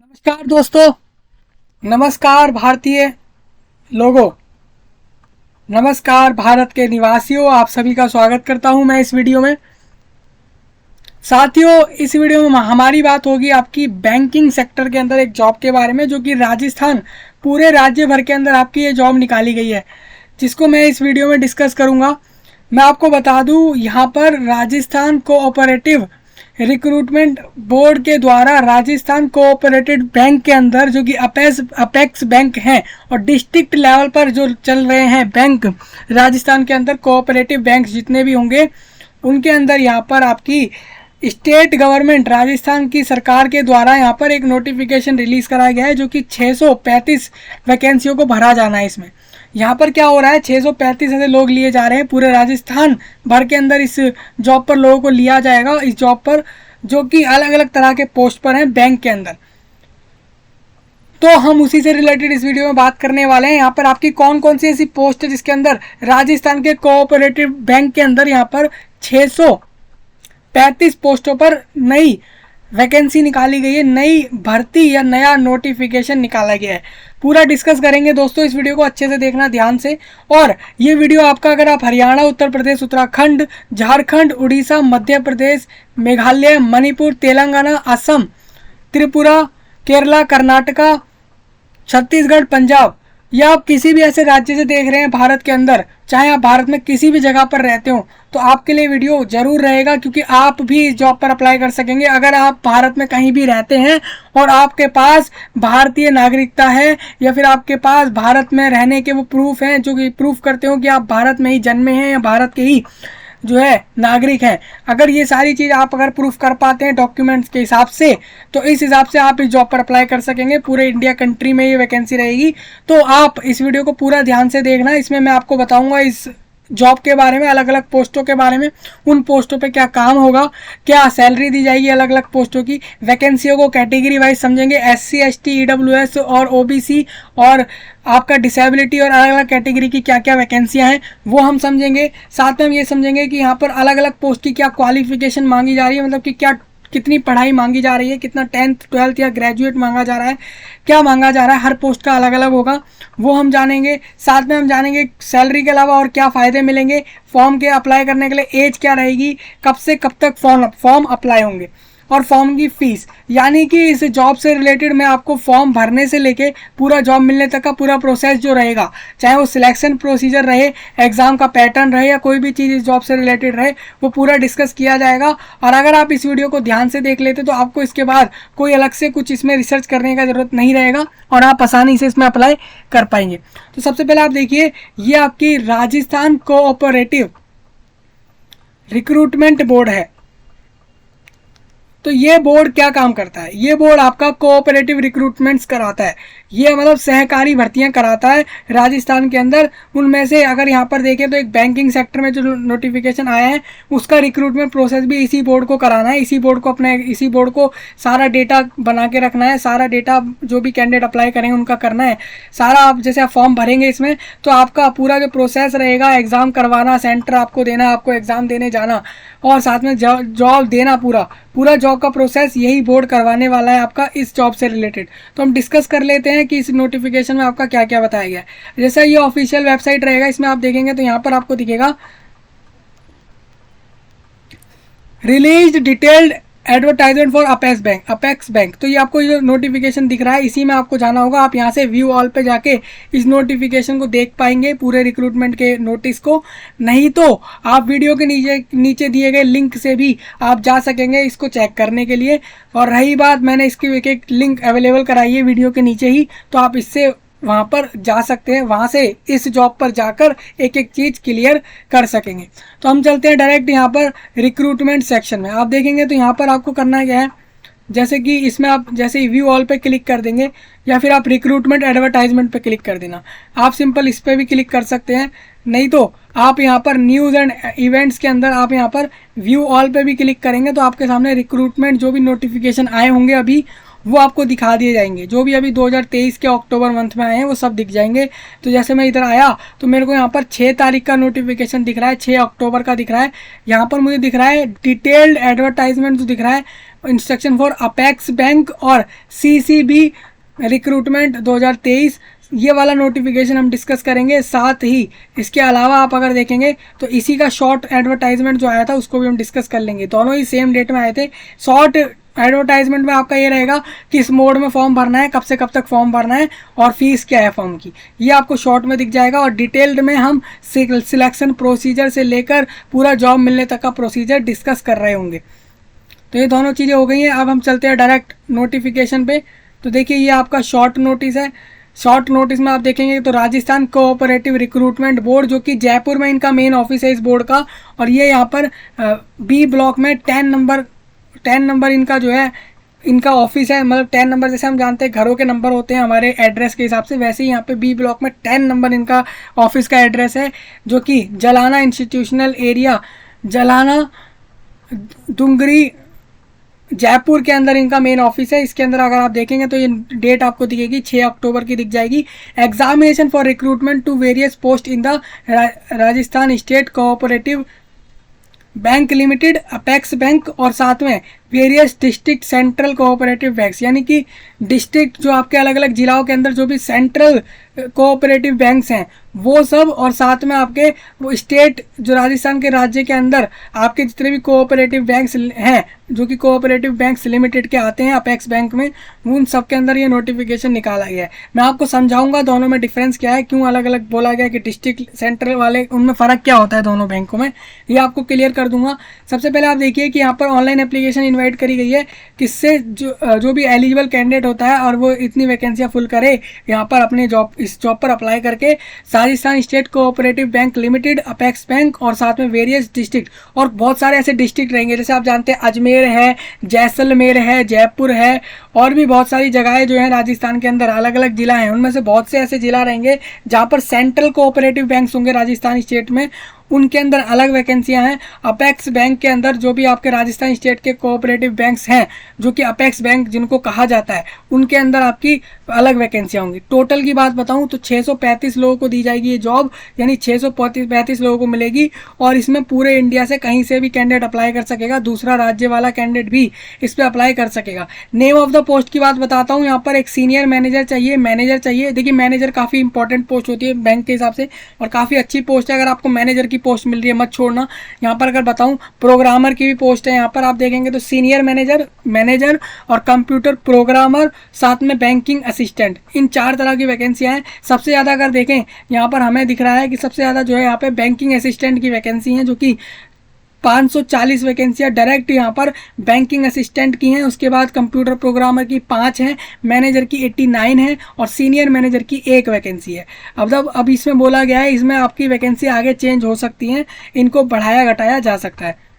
नमस्कार दोस्तों, नमस्कार भारतीय लोगों, नमस्कार भारत के निवासियों। आप सभी का स्वागत करता हूं मैं इस वीडियो में। साथियों, इस वीडियो में हमारी बात होगी आपकी बैंकिंग सेक्टर के अंदर एक जॉब के बारे में, जो कि राजस्थान पूरे राज्य भर के अंदर आपकी ये जॉब निकाली गई है, जिसको मैं इस वीडियो में डिस्कस करूंगा। मैं आपको बता दूं, यहाँ पर राजस्थान कोऑपरेटिव रिक्रूटमेंट बोर्ड के द्वारा राजस्थान कोऑपरेटिव बैंक के अंदर, जो कि अपेक्स बैंक हैं, और डिस्ट्रिक्ट लेवल पर जो चल रहे हैं बैंक राजस्थान के अंदर, कोऑपरेटिव बैंक जितने भी होंगे उनके अंदर यहाँ पर आपकी स्टेट गवर्नमेंट राजस्थान की सरकार के द्वारा यहाँ पर एक नोटिफिकेशन रिलीज कराया गया है, जो कि 635 वैकेंसियों को भरा जाना है। इसमें यहाँ पर क्या हो रहा है, 635 ऐसे लोग लिए जा रहे हैं पूरे राजस्थान भर के अंदर। इस जॉब पर लोगों को लिया जाएगा, इस जॉब पर, जो कि अलग अलग तरह के पोस्ट पर हैं बैंक के अंदर। तो हम उसी से रिलेटेड इस वीडियो में बात करने वाले हैं। यहाँ पर आपकी कौन कौन सी ऐसी पोस्ट है जिसके अंदर राजस्थान के कोऑपरेटिव बैंक के अंदर यहाँ पर 635 पोस्टों पर नई वैकेंसी निकाली गई है, नई भर्ती या नया नोटिफिकेशन निकाला गया है। पूरा डिस्कस करेंगे दोस्तों, इस वीडियो को अच्छे से देखना ध्यान से। और ये वीडियो आपका, अगर आप हरियाणा, उत्तर प्रदेश, उत्तराखंड, झारखंड, उड़ीसा, मध्य प्रदेश, मेघालय, मणिपुर, तेलंगाना, असम, त्रिपुरा, केरला, कर्नाटका, छत्तीसगढ़, पंजाब, या आप किसी भी ऐसे राज्य से देख रहे हैं भारत के अंदर, चाहे आप भारत में किसी भी जगह पर रहते हो, तो आपके लिए वीडियो जरूर रहेगा, क्योंकि आप भी इस जॉब पर अप्लाई कर सकेंगे। अगर आप भारत में कहीं भी रहते हैं और आपके पास भारतीय नागरिकता है, या फिर आपके पास भारत में रहने के वो प्रूफ हैं जो कि प्रूफ करते हो कि आप भारत में ही जन्मे हैं या भारत के ही जो है नागरिक हैं, अगर ये सारी चीज़ आप अगर प्रूफ कर पाते हैं डॉक्यूमेंट्स के हिसाब से, तो इस हिसाब से आप इस जॉब पर अप्लाई कर सकेंगे। पूरे इंडिया कंट्री में ये वैकेंसी रहेगी। तो आप इस वीडियो को पूरा ध्यान से देखना। इसमें मैं आपको बताऊंगा इस जॉब के बारे में, अलग अलग पोस्टों के बारे में, उन पोस्टों पे क्या काम होगा, क्या सैलरी दी जाएगी अलग अलग पोस्टों की, वैकेंसियों को कैटेगरी वाइज समझेंगे, SC ST EWS और OBC, और आपका डिसेबिलिटी और अलग अलग कैटेगरी की क्या क्या वैकेंसियां हैं वो हम समझेंगे। साथ में हम ये समझेंगे कि यहाँ पर अलग अलग पोस्ट की क्या क्वालिफिकेशन मांगी जा रही है, मतलब कि क्या कितनी पढ़ाई मांगी जा रही है, कितना 10th 12th या ग्रेजुएट मांगा जा रहा है, क्या मांगा जा रहा है, हर पोस्ट का अलग अलग होगा, वो हम जानेंगे। साथ में हम जानेंगे सैलरी के अलावा और क्या फ़ायदे मिलेंगे, फॉर्म के अप्लाई करने के लिए एज क्या रहेगी, कब से कब तक फॉर्म अप्लाई होंगे, और फॉर्म की फ़ीस। यानी कि इस जॉब से रिलेटेड मैं आपको फॉर्म भरने से लेके पूरा जॉब मिलने तक का पूरा प्रोसेस जो रहेगा, चाहे वो सिलेक्शन प्रोसीजर रहे, एग्ज़ाम का पैटर्न रहे, या कोई भी चीज़ इस जॉब से रिलेटेड रहे, वो पूरा डिस्कस किया जाएगा। और अगर आप इस वीडियो को ध्यान से देख लेते तो आपको इसके बाद कोई अलग से कुछ इसमें रिसर्च करने का ज़रूरत नहीं रहेगा, और आप आसानी से इसमें अप्लाई कर पाएंगे। तो सबसे पहले आप देखिए, ये आपकी राजस्थान कोऑपरेटिव रिक्रूटमेंट बोर्ड है। तो ये बोर्ड क्या काम करता है, ये बोर्ड आपका कोऑपरेटिव रिक्रूटमेंट्स कराता है, ये मतलब सहकारी भर्तियां कराता है राजस्थान के अंदर। उनमें से अगर यहाँ पर देखें तो एक बैंकिंग सेक्टर में जो नोटिफिकेशन आया है, उसका रिक्रूटमेंट प्रोसेस भी इसी बोर्ड को कराना है। इसी बोर्ड को सारा डेटा बना के रखना है, सारा डेटा जो भी कैंडिडेट अप्लाई करेंगे उनका करना है सारा। आप जैसे आप फॉर्म भरेंगे इसमें, तो आपका पूरा जो प्रोसेस रहेगा, एग्ज़ाम करवाना, सेंटर आपको देना, आपको एग्ज़ाम देने जाना, और साथ में जॉब देना, पूरा जॉब का प्रोसेस यही बोर्ड करवाने वाला है आपका इस जॉब से रिलेटेड। तो हम डिस्कस कर लेते हैं कि इस नोटिफिकेशन में आपका क्या क्या बताया गया है। जैसा ये ऑफिशियल वेबसाइट रहेगा, इसमें आप देखेंगे तो यहाँ पर आपको दिखेगा release detailed advertisement for apex bank. तो ये आपको जो नोटिफिकेशन दिख रहा है, इसी में आपको जाना होगा। आप यहाँ से व्यू ऑल पे जाके इस नोटिफिकेशन को देख पाएंगे, पूरे रिक्रूटमेंट के नोटिस को। नहीं तो आप वीडियो के नीचे दिए गए लिंक से भी आप जा सकेंगे इसको चेक करने के लिए। और रही बात, मैंने इसकी एक लिंक अवेलेबल कराई है वीडियो के नीचे ही, तो आप इससे वहाँ पर जा सकते हैं, वहाँ से इस जॉब पर जाकर एक एक चीज़ क्लियर कर सकेंगे। तो हम चलते हैं डायरेक्ट यहाँ पर रिक्रूटमेंट सेक्शन में। आप देखेंगे तो यहाँ पर आपको करना क्या है, जैसे कि इसमें आप जैसे ही व्यू ऑल पे क्लिक कर देंगे, या फिर आप रिक्रूटमेंट एडवर्टाइजमेंट पे क्लिक कर देना। आप सिंपल इस पर भी क्लिक कर सकते हैं, नहीं तो आप यहाँ पर न्यूज़ एंड इवेंट्स के अंदर आप यहाँ पर व्यू ऑल पे भी क्लिक करेंगे, तो आपके सामने रिक्रूटमेंट जो भी नोटिफिकेशन आए होंगे अभी, वो आपको दिखा दिए जाएंगे। जो भी अभी 2023 के अक्टूबर मंथ में आए हैं वो सब दिख जाएंगे। तो जैसे मैं इधर आया तो मेरे को यहाँ पर 6 तारीख का नोटिफिकेशन दिख रहा है, 6 अक्टूबर का दिख रहा है। यहाँ पर मुझे दिख रहा है डिटेल्ड एडवर्टाइजमेंट जो दिख रहा है, इंस्ट्रक्शन फॉर अपेक्स बैंक और CCB रिक्रूटमेंट 2023, ये वाला नोटिफिकेशन हम डिस्कस करेंगे। साथ ही इसके अलावा आप अगर देखेंगे तो इसी का शॉर्ट एडवर्टाइजमेंट जो आया था उसको भी हम डिस्कस कर लेंगे। दोनों ही सेम डेट में आए थे। शॉर्ट एडवर्टाइजमेंट में आपका ये रहेगा किस मोड में फॉर्म भरना है, कब से कब तक फॉर्म भरना है और फीस क्या है फॉर्म की, ये आपको शॉर्ट में दिख जाएगा। और डिटेल्ड में हम सिलेक्शन प्रोसीजर से लेकर पूरा जॉब मिलने तक का प्रोसीजर डिस्कस कर रहे होंगे। तो ये दोनों चीज़ें हो गई हैं। अब हम चलते हैं डायरेक्ट नोटिफिकेशन पे। तो देखिए ये आपका शॉर्ट नोटिस है। शॉर्ट नोटिस में आप देखेंगे तो राजस्थान कोऑपरेटिव रिक्रूटमेंट बोर्ड, जो कि जयपुर में इनका मेन ऑफिस है इस बोर्ड का, और ये यहाँ पर B ब्लॉक में 10 नंबर इनका जो है इनका ऑफिस है। मतलब 10 नंबर जैसे हम जानते हैं घरों के नंबर होते हैं हमारे एड्रेस के हिसाब से, वैसे ही यहाँ पे B ब्लॉक में 10 नंबर इनका ऑफिस का एड्रेस है, जो कि जलाना इंस्टीट्यूशनल एरिया, जलाना डुंगरी, जयपुर के अंदर इनका मेन ऑफिस है। इसके अंदर अगर आप देखेंगे तो ये डेट आपको दिखेगी 6 अक्टूबर की दिख जाएगी। Examination for recruitment to various post in the Rajasthan state cooperative bank limited, apex bank, और साथ में various district central cooperative banks, यानी कि डिस्ट्रिक्ट जो आपके अलग अलग जिलाओं के अंदर जो भी सेंट्रल कोऑपरेटिव बैंक्स हैं वो सब, और साथ में आपके वो स्टेट जो राजस्थान के राज्य के अंदर आपके जितने भी कोऑपरेटिव बैंक्स हैं जो कि कोऑपरेटिव बैंक्स लिमिटेड के आते हैं अपेक्स बैंक में, उन सब के अंदर ये नोटिफिकेशन निकाला गया है। मैं आपको समझाऊंगा दोनों में डिफरेंस क्या है, क्यों अलग अलग बोला गया कि डिस्ट्रिक्ट सेंट्रल वाले, उनमें फ़र्क क्या होता है दोनों बैंकों में, ये आपको क्लियर कर दूंगा। सबसे पहले आप देखिए कि यहाँ पर ऑनलाइन एप्लीकेशन इन्वाइट करी गई है, किससे जो भी एलिजिबल कैंडिडेट होता है और वो इतनी वैकेंसियाँ फुल करे यहाँ पर अपने इस जॉब पर अप्लाई करके, Rajasthan state cooperative bank limited, apex bank, और साथ में वेरियस डिस्ट्रिक्ट, और बहुत सारे ऐसे डिस्ट्रिक्ट रहेंगे जैसे आप जानते हैं अजमेर है, जैसलमेर है, जयपुर है, और भी बहुत सारी जगहें जो हैं राजस्थान के अंदर अलग अलग जिला हैं, उनमें से बहुत से ऐसे जिला रहेंगे जहाँ पर सेंट्रल कोऑपरेटिव बैंक्स होंगे राजस्थान स्टेट में, उनके अंदर अलग वैकेंसियां हैं। अपेक्स बैंक के अंदर जो भी आपके राजस्थान स्टेट के कोऑपरेटिव बैंक्स हैं जो कि अपेक्स बैंक जिनको कहा जाता है, उनके अंदर आपकी अलग वैकेंसियां होंगी। टोटल की बात बताऊं तो 635 लोगों को दी जाएगी ये जॉब, यानी 635 लोगों को मिलेगी, और इसमें पूरे इंडिया से कहीं से भी कैंडिडेट अप्लाई कर सकेगा, दूसरा राज्य वाला कैंडिडेट भी इस पर अप्लाई कर सकेगा। नेम ऑफ द पोस्ट की बात बताता हूँ। यहाँ पर एक सीनियर मैनेजर चाहिए। देखिए मैनेजर काफ़ी इंपॉर्टेंट पोस्ट होती है बैंक के हिसाब से और काफ़ी अच्छी पोस्ट है। अगर आपको मैनेजर की पोस्ट मिल रही है मत छोड़ना। यहाँ पर अगर बताऊं प्रोग्रामर की भी पोस्ट है। यहाँ पर आप देखेंगे तो सीनियर मैनेजर और कंप्यूटर प्रोग्रामर, साथ में बैंकिंग असिस्टेंट, इन 4 तरह की वैकेंसियां हैं। सबसे ज़्यादा अगर देखें यहाँ पर हमें दिख रहा है कि सबसे ज़्यादा जो है यहाँ पे बैंकिंग असिस्टेंट की वैकेंसी है, जो कि 540 वैकेंसियाँ डायरेक्ट यहाँ पर बैंकिंग असिस्टेंट की हैं। उसके बाद कंप्यूटर प्रोग्रामर की 5 हैं, मैनेजर की 89 है, और सीनियर मैनेजर की 1 वैकेंसी है। अब इसमें बोला गया है इसमें आपकी वैकेंसी आगे चेंज हो सकती हैं, इनको बढ़ाया घटाया जा सकता है।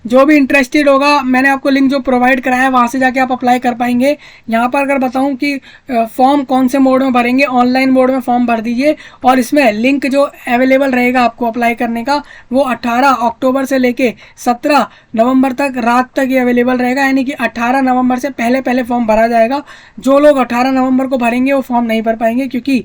जो भी इंटरेस्टेड होगा मैंने आपको लिंक जो प्रोवाइड कराया है वहाँ से जाके आप अप्लाई कर पाएंगे। यहाँ पर अगर बताऊँ कि फॉर्म कौन से मोड में भरेंगे, ऑनलाइन मोड में फॉर्म भर दीजिए, और इसमें लिंक जो अवेलेबल रहेगा आपको अप्लाई करने का वो 18 अक्टूबर से लेके 17 नवंबर तक रात तक ये अवेलेबल रहेगा, यानी कि 18 नवंबर से पहले फॉर्म भरा जाएगा। जो लोग 18 नवंबर को भरेंगे वो फॉर्म नहीं भर पाएंगे, क्योंकि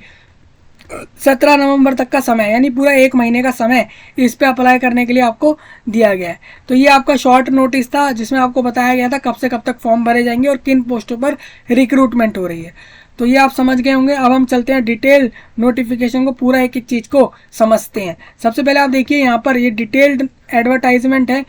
17 नवंबर तक का समय, यानी पूरा 1 महीने का समय इस पे अप्लाई करने के लिए आपको दिया गया है। तो ये आपका शॉर्ट नोटिस था जिसमें आपको बताया गया था कब से कब तक फॉर्म भरे जाएंगे और किन पोस्टों पर रिक्रूटमेंट हो रही है। तो ये आप समझ गए होंगे। अब हम चलते हैं डिटेल नोटिफिकेशन को, पूरा एक एक चीज़ को समझते हैं। सबसे पहले आप देखिए यहाँ पर ये डिटेल्ड एडवर्टाइजमेंट है।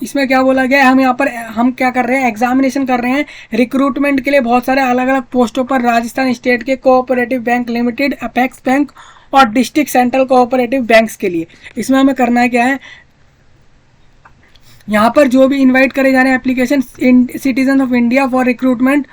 इसमें क्या बोला गया है, हम यहाँ पर हम क्या कर रहे हैं, एग्जामिनेशन कर रहे हैं रिक्रूटमेंट के लिए बहुत सारे अलग अलग पोस्टों पर राजस्थान स्टेट के cooperative bank limited, apex bank और डिस्ट्रिक्ट सेंट्रल कोऑपरेटिव बैंक्स के लिए। इसमें हमें करना है क्या है, यहाँ पर जो भी इनवाइट करे जा रहे हैं application citizen of India for recruitment,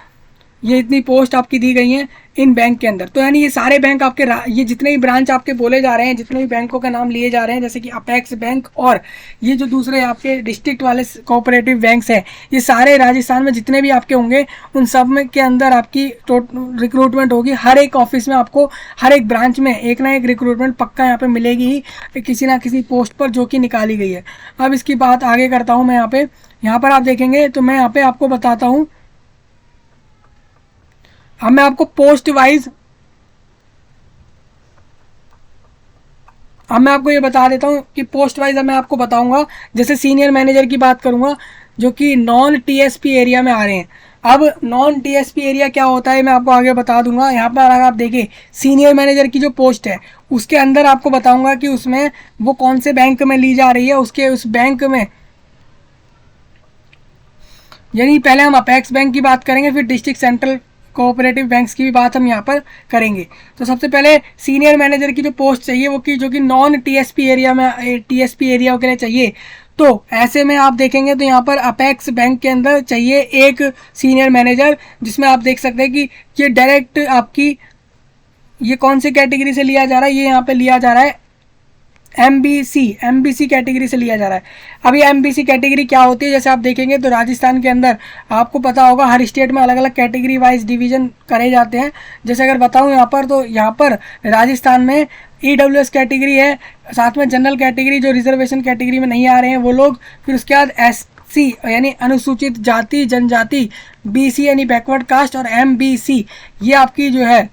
ये इतनी पोस्ट आपकी दी गई हैं इन बैंक के अंदर। तो यानी ये सारे बैंक आपके ये जितने भी ब्रांच आपके बोले जा रहे हैं, जितने भी बैंकों का नाम लिए जा रहे हैं, जैसे कि अपेक्स बैंक और ये जो दूसरे आपके डिस्ट्रिक्ट वाले कोऑपरेटिव बैंक्स हैं, ये सारे राजस्थान में जितने भी आपके होंगे उन सब में के अंदर आपकी रिक्रूटमेंट होगी। हर एक ऑफिस में आपको हर एक ब्रांच में एक ना एक रिक्रूटमेंट पक्का यहाँ पर मिलेगी ही, किसी ना किसी पोस्ट पर जो कि निकाली गई है। अब इसकी बात आगे करता हूँ मैं। यहाँ पर आप देखेंगे तो मैं यहाँ पर आपको बताता हूँ अब मैं आपको पोस्ट वाइज, अब मैं आपको ये बता देता हूँ कि पोस्ट वाइज अब मैं आपको बताऊंगा। जैसे सीनियर मैनेजर की बात करूंगा जो कि नॉन टीएसपी एरिया में आ रहे हैं। अब नॉन टीएसपी एरिया क्या होता है मैं आपको आगे बता दूंगा। यहाँ पर अगर आप देखें सीनियर मैनेजर की जो पोस्ट है उसके अंदर आपको बताऊंगा कि उसमें वो कौन से बैंक में ली जा रही है, उसके उस बैंक में, यानी पहले हम अपेक्स बैंक की बात करेंगे फिर डिस्ट्रिक्ट सेंट्रल कोऑपरेटिव बैंक्स की भी बात हम यहाँ पर करेंगे। तो सबसे पहले सीनियर मैनेजर की जो पोस्ट चाहिए वो की जो कि नॉन टीएसपी एरिया में, टीएसपी एरिया के लिए चाहिए। तो ऐसे में आप देखेंगे तो यहाँ पर अपेक्स बैंक के अंदर चाहिए एक सीनियर मैनेजर, जिसमें आप देख सकते हैं कि ये डायरेक्ट आपकी ये कौन सी कैटेगरी से लिया जा रहा है, ये यहाँ पे लिया जा रहा है एमबीसी कैटेगरी से लिया जा रहा है। अब ये एमबीसी कैटेगरी क्या होती है, जैसे आप देखेंगे तो राजस्थान के अंदर आपको पता होगा हर स्टेट में अलग अलग कैटेगरी वाइज डिवीजन करे जाते हैं। जैसे अगर बताऊं यहाँ पर तो यहाँ पर राजस्थान में ईडब्ल्यूएस कैटेगरी है, साथ में जनरल कैटेगरी जो रिजर्वेशन कैटेगरी में नहीं आ रहे हैं वो लोग, फिर उसके बाद एससी यानी अनुसूचित जाति जनजाति, बीसी यानी बैकवर्ड कास्ट और एमबीसी, ये आपकी जो है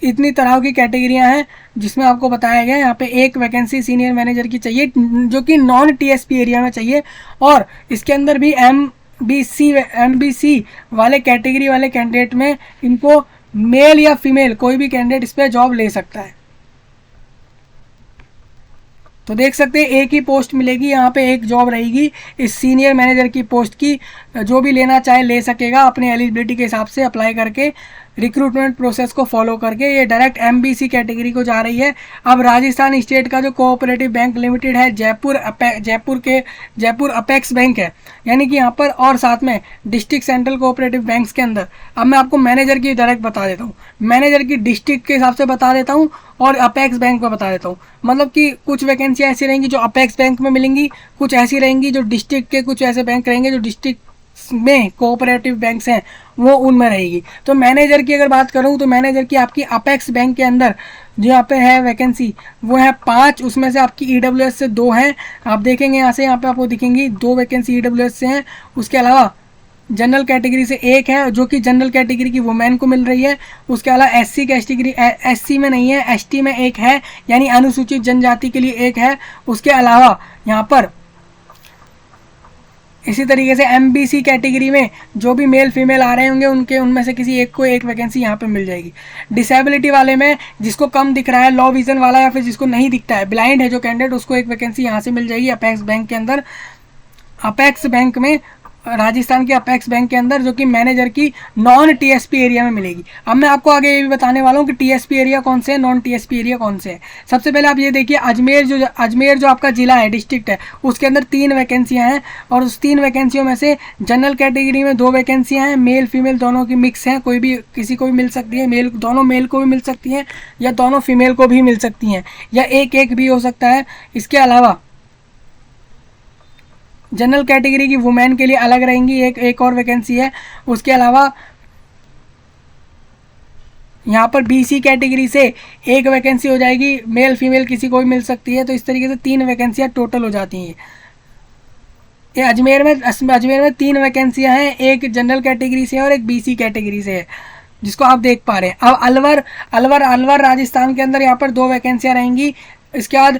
इतनी तरह की कैटेगरियां हैं जिसमें आपको बताया गया है। यहाँ पे एक वैकेंसी सीनियर मैनेजर की चाहिए जो कि नॉन टीएसपी एरिया में चाहिए, और इसके अंदर भी एमबीसी वाले कैटेगरी वाले कैंडिडेट में इनको मेल या फीमेल कोई भी कैंडिडेट इस पर जॉब ले सकता है। तो देख सकते हैं एक ही पोस्ट मिलेगी, यहाँ पे एक जॉब रहेगी इस सीनियर मैनेजर की पोस्ट की। जो भी लेना चाहे ले सकेगा अपने एलिजिबिलिटी के हिसाब से अप्लाई करके, रिक्रूटमेंट प्रोसेस को फॉलो करके। ये डायरेक्ट एमबीसी कैटेगरी को जा रही है। अब राजस्थान स्टेट का जो कोऑपरेटिव बैंक लिमिटेड है जयपुर अपेक्स बैंक है, यानी कि यहाँ पर, और साथ में डिस्ट्रिक्ट सेंट्रल कोऑपरेटिव बैंक्स के अंदर। अब मैं आपको मैनेजर की डायरेक्ट बता देता हूँ, मैनेजर की डिस्ट्रिक्ट के हिसाब से बता देता हूँ और अपेक्स बैंक में बता देता हूँ। मतलब कि कुछ वैकेंसियाँ ऐसी रहेंगी जो अपेक्स बैंक में मिलेंगी, कुछ ऐसी रहेंगी जो डिस्ट्रिक्ट के, कुछ ऐसे बैंक रहेंगे जो डिस्ट्रिक्ट में कोऑपरेटिव बैंक्स हैं वो उनमें रहेगी। तो मैनेजर की अगर बात करूं तो मैनेजर की आपकी अपेक्स बैंक के अंदर जो यहाँ पे है वैकेंसी वो है 5, उसमें से आपकी ईडब्ल्यूएस से 2 हैं। आप देखेंगे यहाँ से, यहाँ पे आपको दिखेंगी 2 वैकेंसी ईडब्ल्यूएस से हैं। उसके अलावा जनरल कैटेगरी से 1 है जो कि जनरल कैटेगरी की वुमेन को मिल रही है। उसके अलावा एससी कैटेगरी, एससी में नहीं है, एसटी में 1 है, यानी अनुसूचित जनजाति के लिए 1 है। उसके अलावा यहाँ पर इसी तरीके से एमबीसी कैटेगरी में जो भी मेल फीमेल आ रहे होंगे उनके उनमें से किसी एक को एक वैकेंसी यहाँ पे मिल जाएगी। डिसेबिलिटी वाले में जिसको कम दिख रहा है, लो विजन वाला या फिर जिसको नहीं दिखता है, ब्लाइंड है जो कैंडिडेट, उसको एक वैकेंसी यहाँ से मिल जाएगी अपेक्स बैंक के अंदर। अपेक्स बैंक में, राजस्थान के अपेक्स बैंक के अंदर, जो कि मैनेजर की नॉन टीएसपी एरिया में मिलेगी। अब मैं आपको आगे ये भी बताने वाला हूँ कि टीएसपी एरिया कौन से है, नॉन टीएसपी एरिया कौन से है। सबसे पहले आप ये देखिए अजमेर जो आपका जिला है, डिस्ट्रिक्ट है, उसके अंदर 3 वैकेंसियाँ हैं, और उस 3 वैकेंसियों में से जनरल कैटेगरी में 2 वैकेंसियाँ हैं, मेल फीमेल दोनों की मिक्स हैं, कोई भी किसी को भी मिल सकती है, दोनों मेल को भी मिल सकती हैं या दोनों फीमेल को भी मिल सकती हैं, या एक भी हो सकता है। इसके अलावा जनरल कैटेगरी की वुमेन के लिए अलग रहेंगी, एक और वैकेंसी है। उसके अलावा यहाँ पर बीसी कैटेगरी से 1 वैकेंसी हो जाएगी, मेल फीमेल किसी को भी मिल सकती है। तो इस तरीके से 3 वैकेंसियाँ टोटल हो जाती हैं। ये अजमेर में 3 वैकेंसियाँ हैं, एक जनरल कैटेगरी से और एक बीसी कैटेगरी से है, जिसको आप देख पा रहे हैं। अब अलवर राजस्थान के अंदर यहाँ पर 2 वैकेंसियाँ रहेंगी। इसके बाद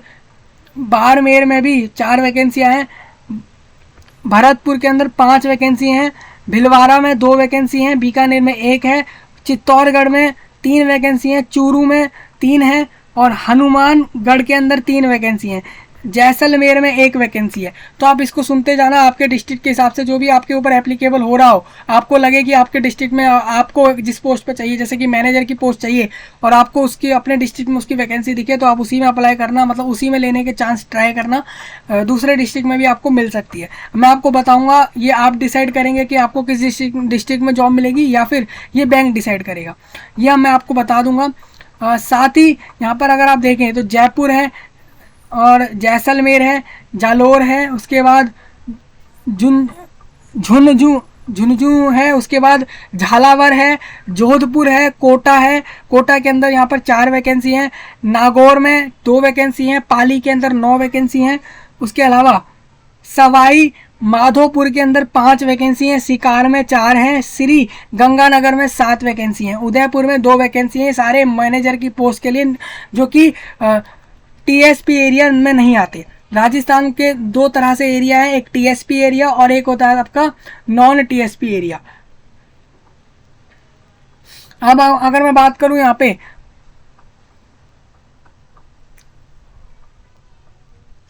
बाड़मेर में भी 4 वैकेंसियाँ हैं, भरतपुर के अंदर 5 वैकेंसी हैं, भिलवाड़ा में 2 वैकेंसी हैं, बीकानेर में 1 है, चित्तौड़गढ़ में 3 वैकेंसी हैं, चूरू में 3 हैं, और हनुमानगढ़ के अंदर 3 वैकेंसी हैं, जैसलमेर में 1 वैकेंसी है। तो आप इसको सुनते जाना, आपके डिस्ट्रिक्ट के हिसाब से जो भी आपके ऊपर एप्लीकेबल हो रहा हो, आपको लगे कि आपके डिस्ट्रिक्ट में आपको जिस पोस्ट पे चाहिए, जैसे कि मैनेजर की पोस्ट चाहिए और आपको उसकी अपने डिस्ट्रिक्ट में उसकी वैकेंसी दिखे, तो आप उसी में अप्लाई करना, मतलब उसी में लेने के चांस ट्राई करना। दूसरे डिस्ट्रिक्ट में भी आपको मिल सकती है। मैं आपको बताऊँगा, ये आप डिसाइड करेंगे कि आपको किस डिस्ट्रिक्ट में जॉब मिलेगी, या फिर ये बैंक डिसाइड करेगा, यह मैं आपको बता दूँगा। साथ ही यहाँ पर अगर आप देखें तो जयपुर है और जैसलमेर है, जालोर है, उसके बाद झुंझुनू है, उसके बाद झालावाड़ है, जोधपुर है, कोटा है। कोटा के अंदर यहाँ पर 4 वैकेंसी हैं, नागौर में 2 वैकेंसी हैं, पाली के अंदर 9 वैकेंसी हैं। उसके अलावा सवाई माधोपुर के अंदर 5 वैकेंसी हैं, सिकार में 4 हैं, श्री गंगानगर में 7 वैकेंसी हैं, उदयपुर में 2 वैकेंसी हैं। सारे मैनेजर की पोस्ट के लिए जो कि टीएसपी एरिया में नहीं आते। राजस्थान के 2 तरह से एरिया है, एक टीएसपी एरिया और एक होता है आपका नॉन टीएसपी एरिया। अब अगर मैं बात करूं यहाँ पे,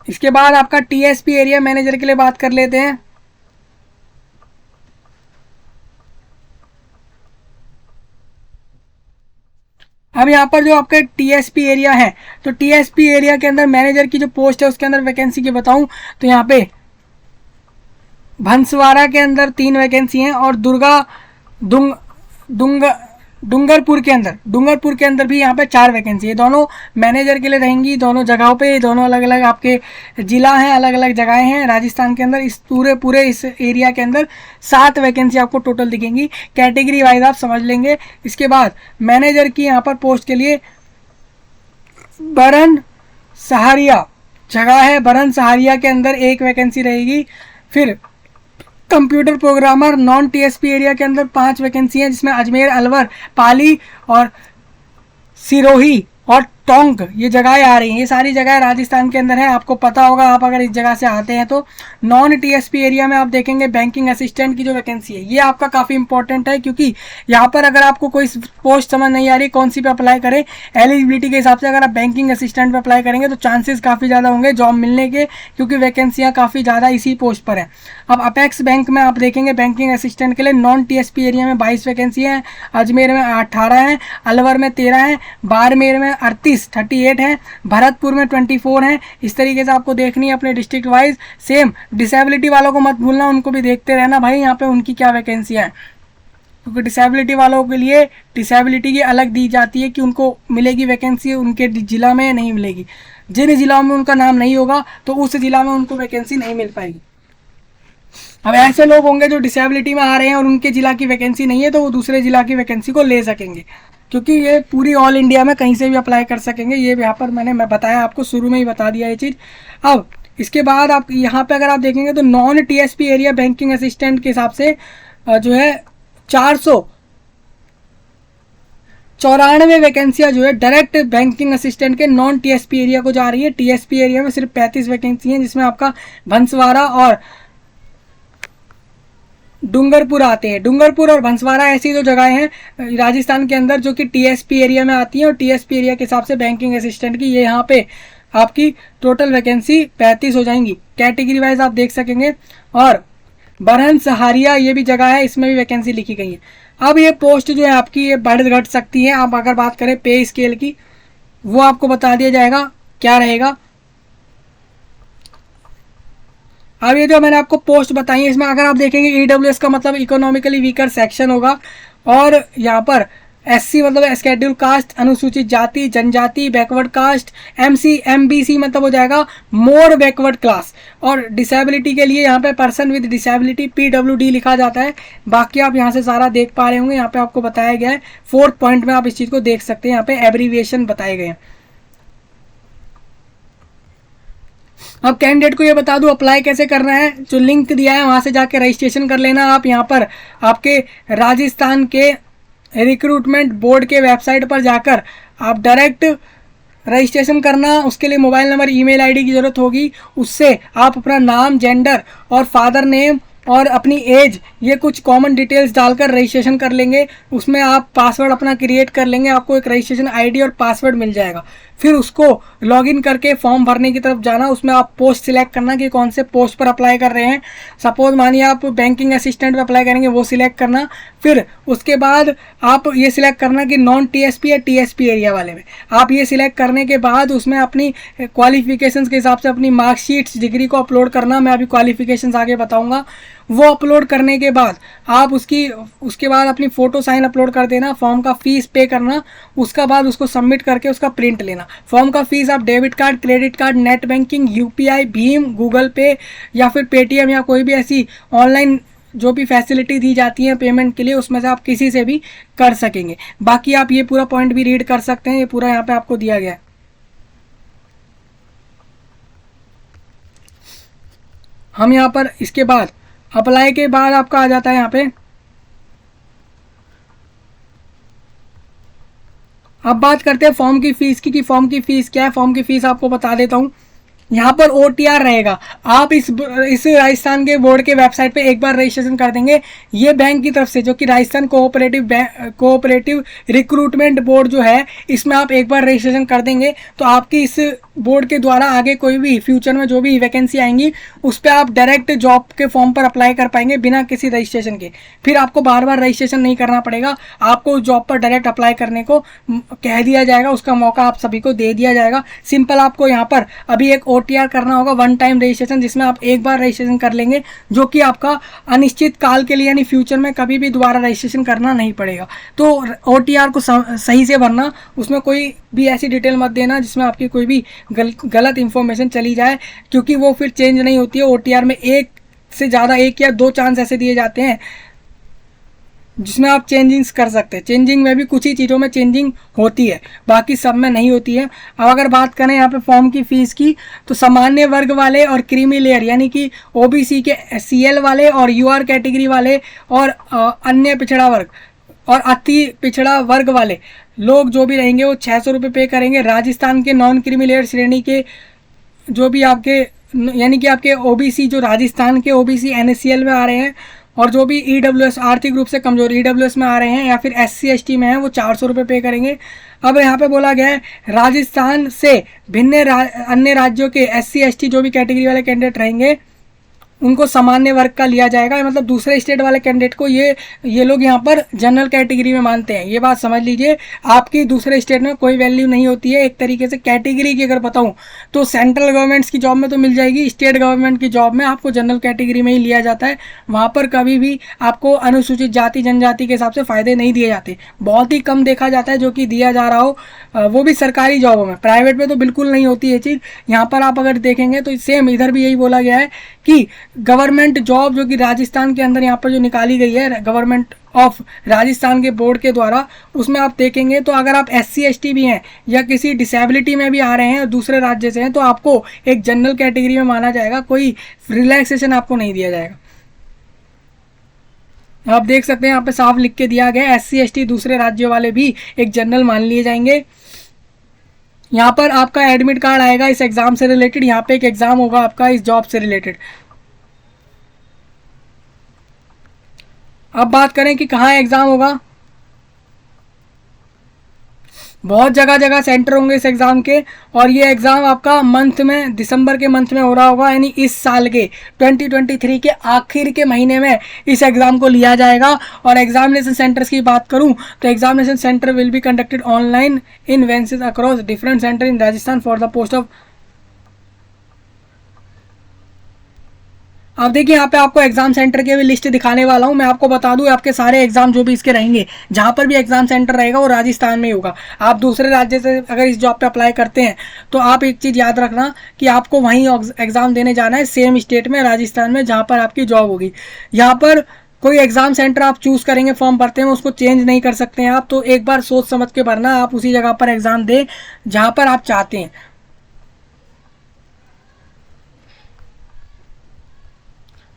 इसके बाद आपका टीएसपी एरिया मैनेजर के लिए बात कर लेते हैं। अब यहाँ पर जो आपका टीएसपी एरिया है, तो टीएसपी एरिया के अंदर मैनेजर की जो पोस्ट है उसके अंदर वैकेंसी की बताऊं तो यहाँ पे भंसवाड़ा के अंदर 3 वैकेंसी हैं और डूंगरपुर के अंदर भी यहाँ पे 4 वैकेंसी है। दोनों मैनेजर के लिए रहेंगी, दोनों जगहों पे, दोनों अलग अलग आपके जिला हैं, अलग अलग जगहें हैं राजस्थान के अंदर। इस पूरे इस एरिया के अंदर 7 वैकेंसी आपको टोटल दिखेंगी, कैटेगरी वाइज आप समझ लेंगे। इसके बाद मैनेजर की यहाँ पर पोस्ट के लिए बरन सहारिया जगह है, बरन सहारिया के अंदर 1 वैकेंसी रहेगी। फिर computer programmer non TSP area के अंदर 5 वैकेंसी हैं, जिसमें अजमेर, अलवर, पाली और सिरोही और टोंक ये जगहें आ रही हैं। ये सारी जगह राजस्थान के अंदर है, आपको पता होगा आप अगर इस जगह से आते हैं तो। नॉन टीएसपी एरिया में आप देखेंगे बैंकिंग असिस्टेंट की जो वैकेंसी है ये आपका काफ़ी इंपॉर्टेंट है, क्योंकि यहाँ पर अगर आपको कोई पोस्ट समझ नहीं आ रही कौन सी पे अप्लाई करें, एलिजिबिलिटी के हिसाब से अगर आप बैंकिंग असिस्टेंट पे अप्लाई करेंगे तो चांसेस काफ़ी ज़्यादा होंगे जॉब मिलने के, क्योंकि वैकेंसियाँ काफ़ी ज़्यादा इसी पोस्ट पर है। अब अपेक्स बैंक में आप देखेंगे बैंकिंग असिस्टेंट के लिए नॉन टीएसपी एरिया में 22 वैकेंसी हैं, अजमेर में 18 हैं, अलवर में 13 हैं, बाड़मेर में 38 है, भरतपुर में 24 हैं। इस तरीके से आपको देखनी है अपने डिस्ट्रिक्ट वाइज। सेम डिसेबिलिटी वालों को मत भूलना, उनको भी देखते रहना भाई यहाँ पे उनकी क्या वैकेंसी है, क्योंकि डिसेबिलिटी वालों के लिए डिसेबिलिटी की अलग दी जाती है कि उनको मिलेगी वैकेंसी, उनके जिला में नहीं मिलेगी। जिन जिलों में उनका नाम नहीं होगा तो उस जिला में उनको वैकेंसी नहीं मिल पाएगी। अब ऐसे लोग होंगे जो डिसेबिलिटी में आ रहे हैं और उनके जिला की वैकेंसी नहीं है तो वो दूसरे जिला की वैकेंसी को ले सकेंगे, क्योंकि ये पूरी ऑल इंडिया में कहीं से भी अप्लाई कर सकेंगे। ये यहाँ पर मैं बताया आपको, शुरू में ही बता दिया ये चीज़। अब इसके बाद आप यहाँ पे अगर आप देखेंगे तो non TSP area banking assistant के हिसाब से जो है 494 वैकेंसियाँ जो है डायरेक्ट बैंकिंग असिस्टेंट के नॉन टीएसपी एरिया को जा रही है। टीएसपी एरिया में सिर्फ 35 वैकेंसी हैं, जिसमें आपका भंसवाड़ा और डूंगरपुर आते हैं। डूंगरपुर और भंसवाड़ा ऐसी दो जगहें हैं राजस्थान के अंदर जो कि टीएसपी एरिया में आती हैं, और टीएसपी एरिया के हिसाब से बैंकिंग असिस्टेंट की ये यहाँ पे आपकी टोटल वैकेंसी 35 हो जाएंगी। कैटेगरी वाइज आप देख सकेंगे। और बरहन सहारिया ये भी जगह है, इसमें भी वैकेंसी लिखी गई है। अब ये पोस्ट जो है आपकी ये बढ़ घट सकती है। आप अगर बात करें पे स्केल की, वो आपको बता दिया जाएगा क्या रहेगा। अब ये जो मैंने आपको पोस्ट बताई है इसमें अगर आप देखेंगे ईडब्ल्यूएस का मतलब इकोनॉमिकली वीकर सेक्शन होगा, और यहाँ पर एससी मतलब स्केड्यूल कास्ट, अनुसूचित जाति जनजाति, बैकवर्ड कास्ट, एमबीसी मतलब हो जाएगा मोर बैकवर्ड क्लास, और डिसेबिलिटी के लिए यहाँ पे पर्सन विद डिसेबिलिटी पीडब्ल्यूडी लिखा जाता है। बाकी आप यहाँ से सारा देख पा रहे होंगे, यहाँ पे आपको बताया गया है 4th पॉइंट में आप इस चीज़ को देख सकते हैं, यहाँ पे एब्रीविएशन बताए गए हैं। अब कैंडिडेट को ये बता दूं अप्लाई कैसे करना है, जो लिंक दिया है वहाँ से जाके रजिस्ट्रेशन कर लेना। आप यहाँ पर आपके राजस्थान के रिक्रूटमेंट बोर्ड के वेबसाइट पर जाकर आप डायरेक्ट रजिस्ट्रेशन करना। उसके लिए मोबाइल नंबर ईमेल आईडी की ज़रूरत होगी, उससे आप अपना नाम, जेंडर और फादर नेम और अपनी एज ये कुछ कॉमन डिटेल्स डालकर रजिस्ट्रेशन कर लेंगे। उसमें आप पासवर्ड अपना क्रिएट कर लेंगे, आपको एक रजिस्ट्रेशन आईडी और पासवर्ड मिल जाएगा। फिर उसको लॉगिन करके फॉर्म भरने की तरफ जाना, उसमें आप पोस्ट सिलेक्ट करना कि कौन से पोस्ट पर अप्लाई कर रहे हैं। सपोज मानिए आप बैंकिंग असिस्टेंट पर अप्लाई करेंगे, वो सिलेक्ट करना। फिर उसके बाद आप ये सिलेक्ट करना कि नॉन टीएसपी या टीएसपी एरिया वाले में। आप ये सिलेक्ट करने के बाद उसमें अपनी क्वालिफिकेशंस के हिसाब से अपनी मार्कशीट्स, डिग्री को अपलोड करना। मैं अभी क्वालिफिकेशंस आगे बताऊँगा। वो अपलोड करने के बाद आप उसके बाद अपनी फ़ोटो साइन अपलोड कर देना, फॉर्म का फ़ीस पे करना, उसका बाद उसको सबमिट करके उसका प्रिंट लेना। फॉर्म का फ़ीस आप debit card, credit card, net banking, UPI, Bhim, Google पे या फिर पेटीएम या कोई भी ऐसी ऑनलाइन जो भी फैसिलिटी दी जाती है पेमेंट के लिए, उसमें से आप किसी से भी कर सकेंगे। बाकी आप ये पूरा पॉइंट भी रीड कर सकते हैं, ये पूरा यहाँ पे आपको दिया गया है। हम यहाँ पर इसके बाद अप्लाई के बाद आपका आ जाता है यहाँ पे। अब बात करते हैं फॉर्म की फ़ीस की, कि फॉर्म की फ़ीस क्या है। फॉर्म की फ़ीस आपको बता देता हूँ। यहाँ पर OTR रहेगा। आप इस राजस्थान के बोर्ड के वेबसाइट पे एक बार रजिस्ट्रेशन कर देंगे, ये बैंक की तरफ से, जो कि राजस्थान कोऑपरेटिव रिक्रूटमेंट बोर्ड जो है, इसमें आप एक बार रजिस्ट्रेशन कर देंगे तो आपकी इस बोर्ड के द्वारा आगे कोई भी फ्यूचर में जो भी वैकेंसी आएंगी उस पर आप डायरेक्ट जॉब के फॉर्म पर अप्लाई कर पाएंगे बिना किसी रजिस्ट्रेशन के। फिर आपको बार बार रजिस्ट्रेशन नहीं करना पड़ेगा, आपको जॉब पर डायरेक्ट अप्लाई करने को कह दिया जाएगा, उसका मौका आप सभी को दे दिया जाएगा। सिंपल आपको यहाँ पर अभी एक OTR करना होगा, वन टाइम रजिस्ट्रेशन, जिसमें आप एक बार रजिस्ट्रेशन कर लेंगे, जो कि आपका अनिश्चित काल के लिए यानी फ्यूचर में कभी भी दोबारा रजिस्ट्रेशन करना नहीं पड़ेगा। तो OTR को सही से भरना, उसमें कोई भी ऐसी डिटेल मत देना जिसमें आपकी कोई भी गलत इंफॉर्मेशन चली जाए, क्योंकि वो फिर चेंज नहीं होती है। OTR में एक से ज़्यादा, एक या दो चांस ऐसे दिए जाते हैं जिसमें आप चेंजिंग्स कर सकते हैं। चेंजिंग में भी कुछ ही चीज़ों में चेंजिंग होती है, बाकी सब में नहीं होती है। अब अगर बात करें यहाँ पे फॉर्म की फ़ीस की, तो सामान्य वर्ग वाले और क्रीमी लेयर यानी कि OBC के CL वाले और UR कैटेगरी वाले और अन्य पिछड़ा वर्ग और अति पिछड़ा वर्ग वाले लोग जो भी रहेंगे वो 600 रुपये पे करेंगे। राजस्थान के नॉन क्रीमी लेयर श्रेणी के जो भी आपके यानी कि आपके OBC, जो राजस्थान के OBC NSCL में आ रहे हैं और जो भी EWS आर्थिक रूप से कमजोर EWS में आ रहे हैं या फिर SC ST में हैं, वो 400 रुपये पे करेंगे। अब यहाँ पे बोला गया है राजस्थान से भिन्न अन्य राज्यों के SC ST जो भी कैटेगरी वाले कैंडिडेट रहेंगे उनको सामान्य वर्ग का लिया जाएगा, मतलब दूसरे स्टेट वाले कैंडिडेट को ये लोग यहाँ पर जनरल कैटेगरी में मानते हैं। ये बात समझ लीजिए, आपकी दूसरे स्टेट में कोई वैल्यू नहीं होती है। एक तरीके से कैटेगरी की अगर बताऊँ तो सेंट्रल गवर्नमेंट्स की जॉब में तो मिल जाएगी, स्टेट गवर्नमेंट की जॉब में आपको जनरल कैटेगरी में ही लिया जाता है। वहाँ पर कभी भी आपको अनुसूचित जाति जनजाति के हिसाब से फ़ायदे नहीं दिए जाते, बहुत ही कम देखा जाता है जो कि दिया जा रहा हो, वो भी सरकारी जॉबों में। प्राइवेट में तो बिल्कुल नहीं होती ये चीज़। यहाँ पर आप अगर देखेंगे तो सेम इधर भी यही बोला गया है कि गवर्नमेंट जॉब जो कि राजस्थान के अंदर यहाँ पर जो निकाली गई है गवर्नमेंट ऑफ राजस्थान के बोर्ड के द्वारा, उसमें आप देखेंगे तो अगर आप SC ST भी हैं या किसी डिसेबिलिटी में भी आ रहे हैं, दूसरे राज्य से हैं, तो आपको एक जनरल कैटेगरी में माना जाएगा, कोई रिलैक्सेशन आपको नहीं दिया जाएगा। आप देख सकते हैं यहाँ पे साफ लिख के दिया गया है SC ST दूसरे राज्यों वाले भी एक जनरल मान लिए जाएंगे। यहाँ पर आपका एडमिट कार्ड आएगा इस एग्ज़ाम से रिलेटेड, यहाँ पे एक एग्ज़ाम होगा आपका इस जॉब से रिलेटेड। अब बात करें कि कहाँ एग्ज़ाम होगा, बहुत जगह जगह सेंटर होंगे इस एग्ज़ाम के, और ये एग्ज़ाम आपका मंथ में, दिसंबर के मंथ में हो रहा होगा, यानी इस साल के 2023 के आखिर के महीने में इस एग्ज़ाम को लिया जाएगा। और एग्जामिनेशन सेंटर्स की बात करूं तो examination center will be conducted online in venues across different center in Rajasthan for the post of. अब देखिए यहाँ पे आपको एग्जाम सेंटर की भी लिस्ट दिखाने वाला हूँ। मैं आपको बता दूँ आपके सारे एग्जाम जो भी इसके रहेंगे, जहाँ पर भी एग्जाम सेंटर रहेगा वो राजस्थान में ही होगा। आप दूसरे राज्य से अगर इस जॉब पे अप्लाई करते हैं तो आप एक चीज़ याद रखना कि आपको वहीं एग्ज़ाम देने जाना है, सेम स्टेट में, राजस्थान में, जहाँ पर आपकी जॉब होगी। यहाँ पर कोई एग्जाम सेंटर आप चूज़ करेंगे फॉर्म भरते हैं उसको चेंज नहीं कर सकते हैं आप, तो एक बार सोच समझ के भरना, आप उसी जगह पर एग्ज़ाम दें जहाँ पर आप चाहते हैं।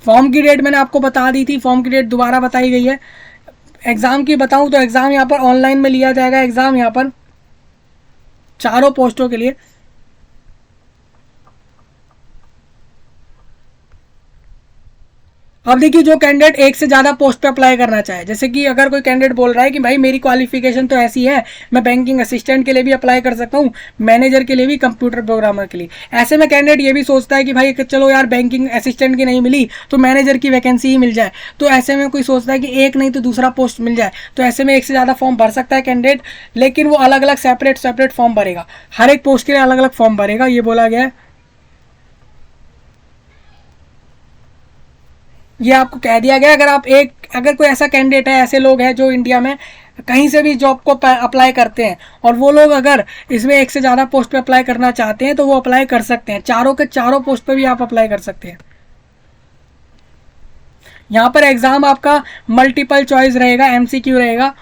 फॉर्म की डेट मैंने आपको बता दी थी, फॉर्म की डेट दोबारा बताई गई है। एग्ज़ाम की बताऊं तो एग्ज़ाम यहाँ पर ऑनलाइन में लिया जाएगा, एग्ज़ाम यहाँ पर चारों पोस्टों के लिए। अब देखिए जो कैंडिडेट एक से ज़्यादा पोस्ट पे अप्लाई करना चाहे, जैसे कि अगर कोई कैंडिडेट बोल रहा है कि भाई मेरी क्वालिफिकेशन तो ऐसी है, मैं बैंकिंग असिस्टेंट के लिए भी अप्लाई कर सकता हूँ, मैनेजर के लिए भी, कंप्यूटर प्रोग्रामर के लिए। ऐसे में कैंडिडेट ये भी सोचता है कि भाई चलो यार बैंकिंग असिस्टेंट की नहीं मिली तो मैनेजर की वैकेंसी ही मिल जाए, तो ऐसे में कोई सोचता है कि एक नहीं तो दूसरा पोस्ट मिल जाए, तो ऐसे में एक से ज़्यादा फॉर्म भर सकता है कैंडिडेट, लेकिन वो अलग अलग सेपरेट फॉर्म भरेगा, हर एक पोस्ट के लिए अलग अलग फॉर्म भरेगा, ये बोला गया है। ये आपको कह दिया गया अगर कोई ऐसा कैंडिडेट है, ऐसे लोग हैं जो इंडिया में कहीं से भी जॉब को अप्लाई करते हैं और वो लोग अगर इसमें एक से ज़्यादा पोस्ट पे अप्लाई करना चाहते हैं तो वो अप्लाई कर सकते हैं, चारों के चारों पोस्ट पे भी आप अप्लाई कर सकते हैं। यहाँ पर एग्ज़ाम आपका मल्टीपल चॉइस रहेगा, MCQ रहेगा।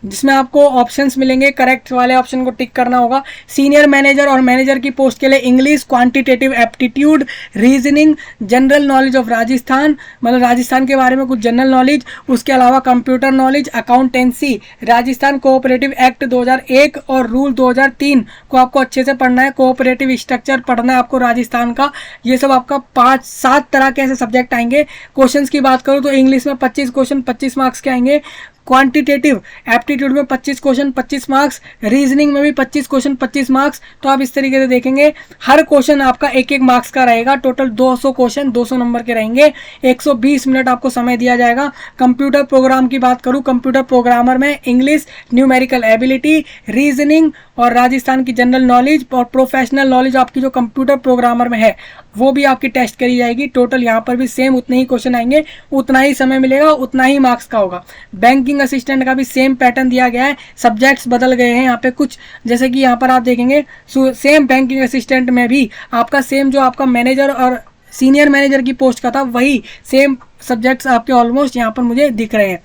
जिसमें आपको ऑप्शंस मिलेंगे, करेक्ट वाले ऑप्शन को टिक करना होगा। सीनियर मैनेजर और मैनेजर की पोस्ट के लिए English, quantitative aptitude, reasoning, general knowledge of Rajasthan, मतलब राजस्थान के बारे में कुछ जनरल नॉलेज, उसके अलावा computer knowledge, accountancy, Rajasthan cooperative act 2001 और रूल 2003 को आपको अच्छे से पढ़ना है। कोऑपरेटिव स्ट्रक्चर पढ़ना है आपको राजस्थान का। ये सब आपका 5-7 तरह के ऐसे सब्जेक्ट आएंगे। क्वेश्चंस की बात करूँ तो इंग्लिश में 25 क्वेश्चन 25 मार्क्स के आएंगे, क्वांटिटेटिव एप्टीट्यूड में 25 क्वेश्चन 25 मार्क्स, रीजनिंग में भी 25 क्वेश्चन 25 मार्क्स। तो आप इस तरीके से देखेंगे हर क्वेश्चन आपका 1-1 मार्क्स का रहेगा। टोटल 200 क्वेश्चन 200 नंबर के रहेंगे। 120 मिनट आपको समय दिया जाएगा। कंप्यूटर प्रोग्राम की बात करूं, कंप्यूटर प्रोग्रामर में इंग्लिश, न्यूमेरिकल एबिलिटी, रीजनिंग और राजस्थान की जनरल नॉलेज और प्रोफेशनल नॉलेज आपकी जो कंप्यूटर प्रोग्रामर में है वो भी आपकी टेस्ट करी जाएगी। टोटल यहाँ पर भी सेम उतने ही क्वेश्चन आएंगे, उतना ही समय मिलेगा, उतना ही मार्क्स का होगा। बैंकिंग असिस्टेंट का भी सेम पैटर्न दिया गया है, सब्जेक्ट्स बदल गए हैं यहाँ पे कुछ, जैसे कि यहाँ पर आप देखेंगे सेम बैंकिंग असिस्टेंट में भी आपका सेम जो आपका मैनेजर और सीनियर मैनेजर की पोस्ट का था वही सेम सब्जेक्ट्स आपके ऑलमोस्ट यहाँ पर मुझे दिख रहे हैं।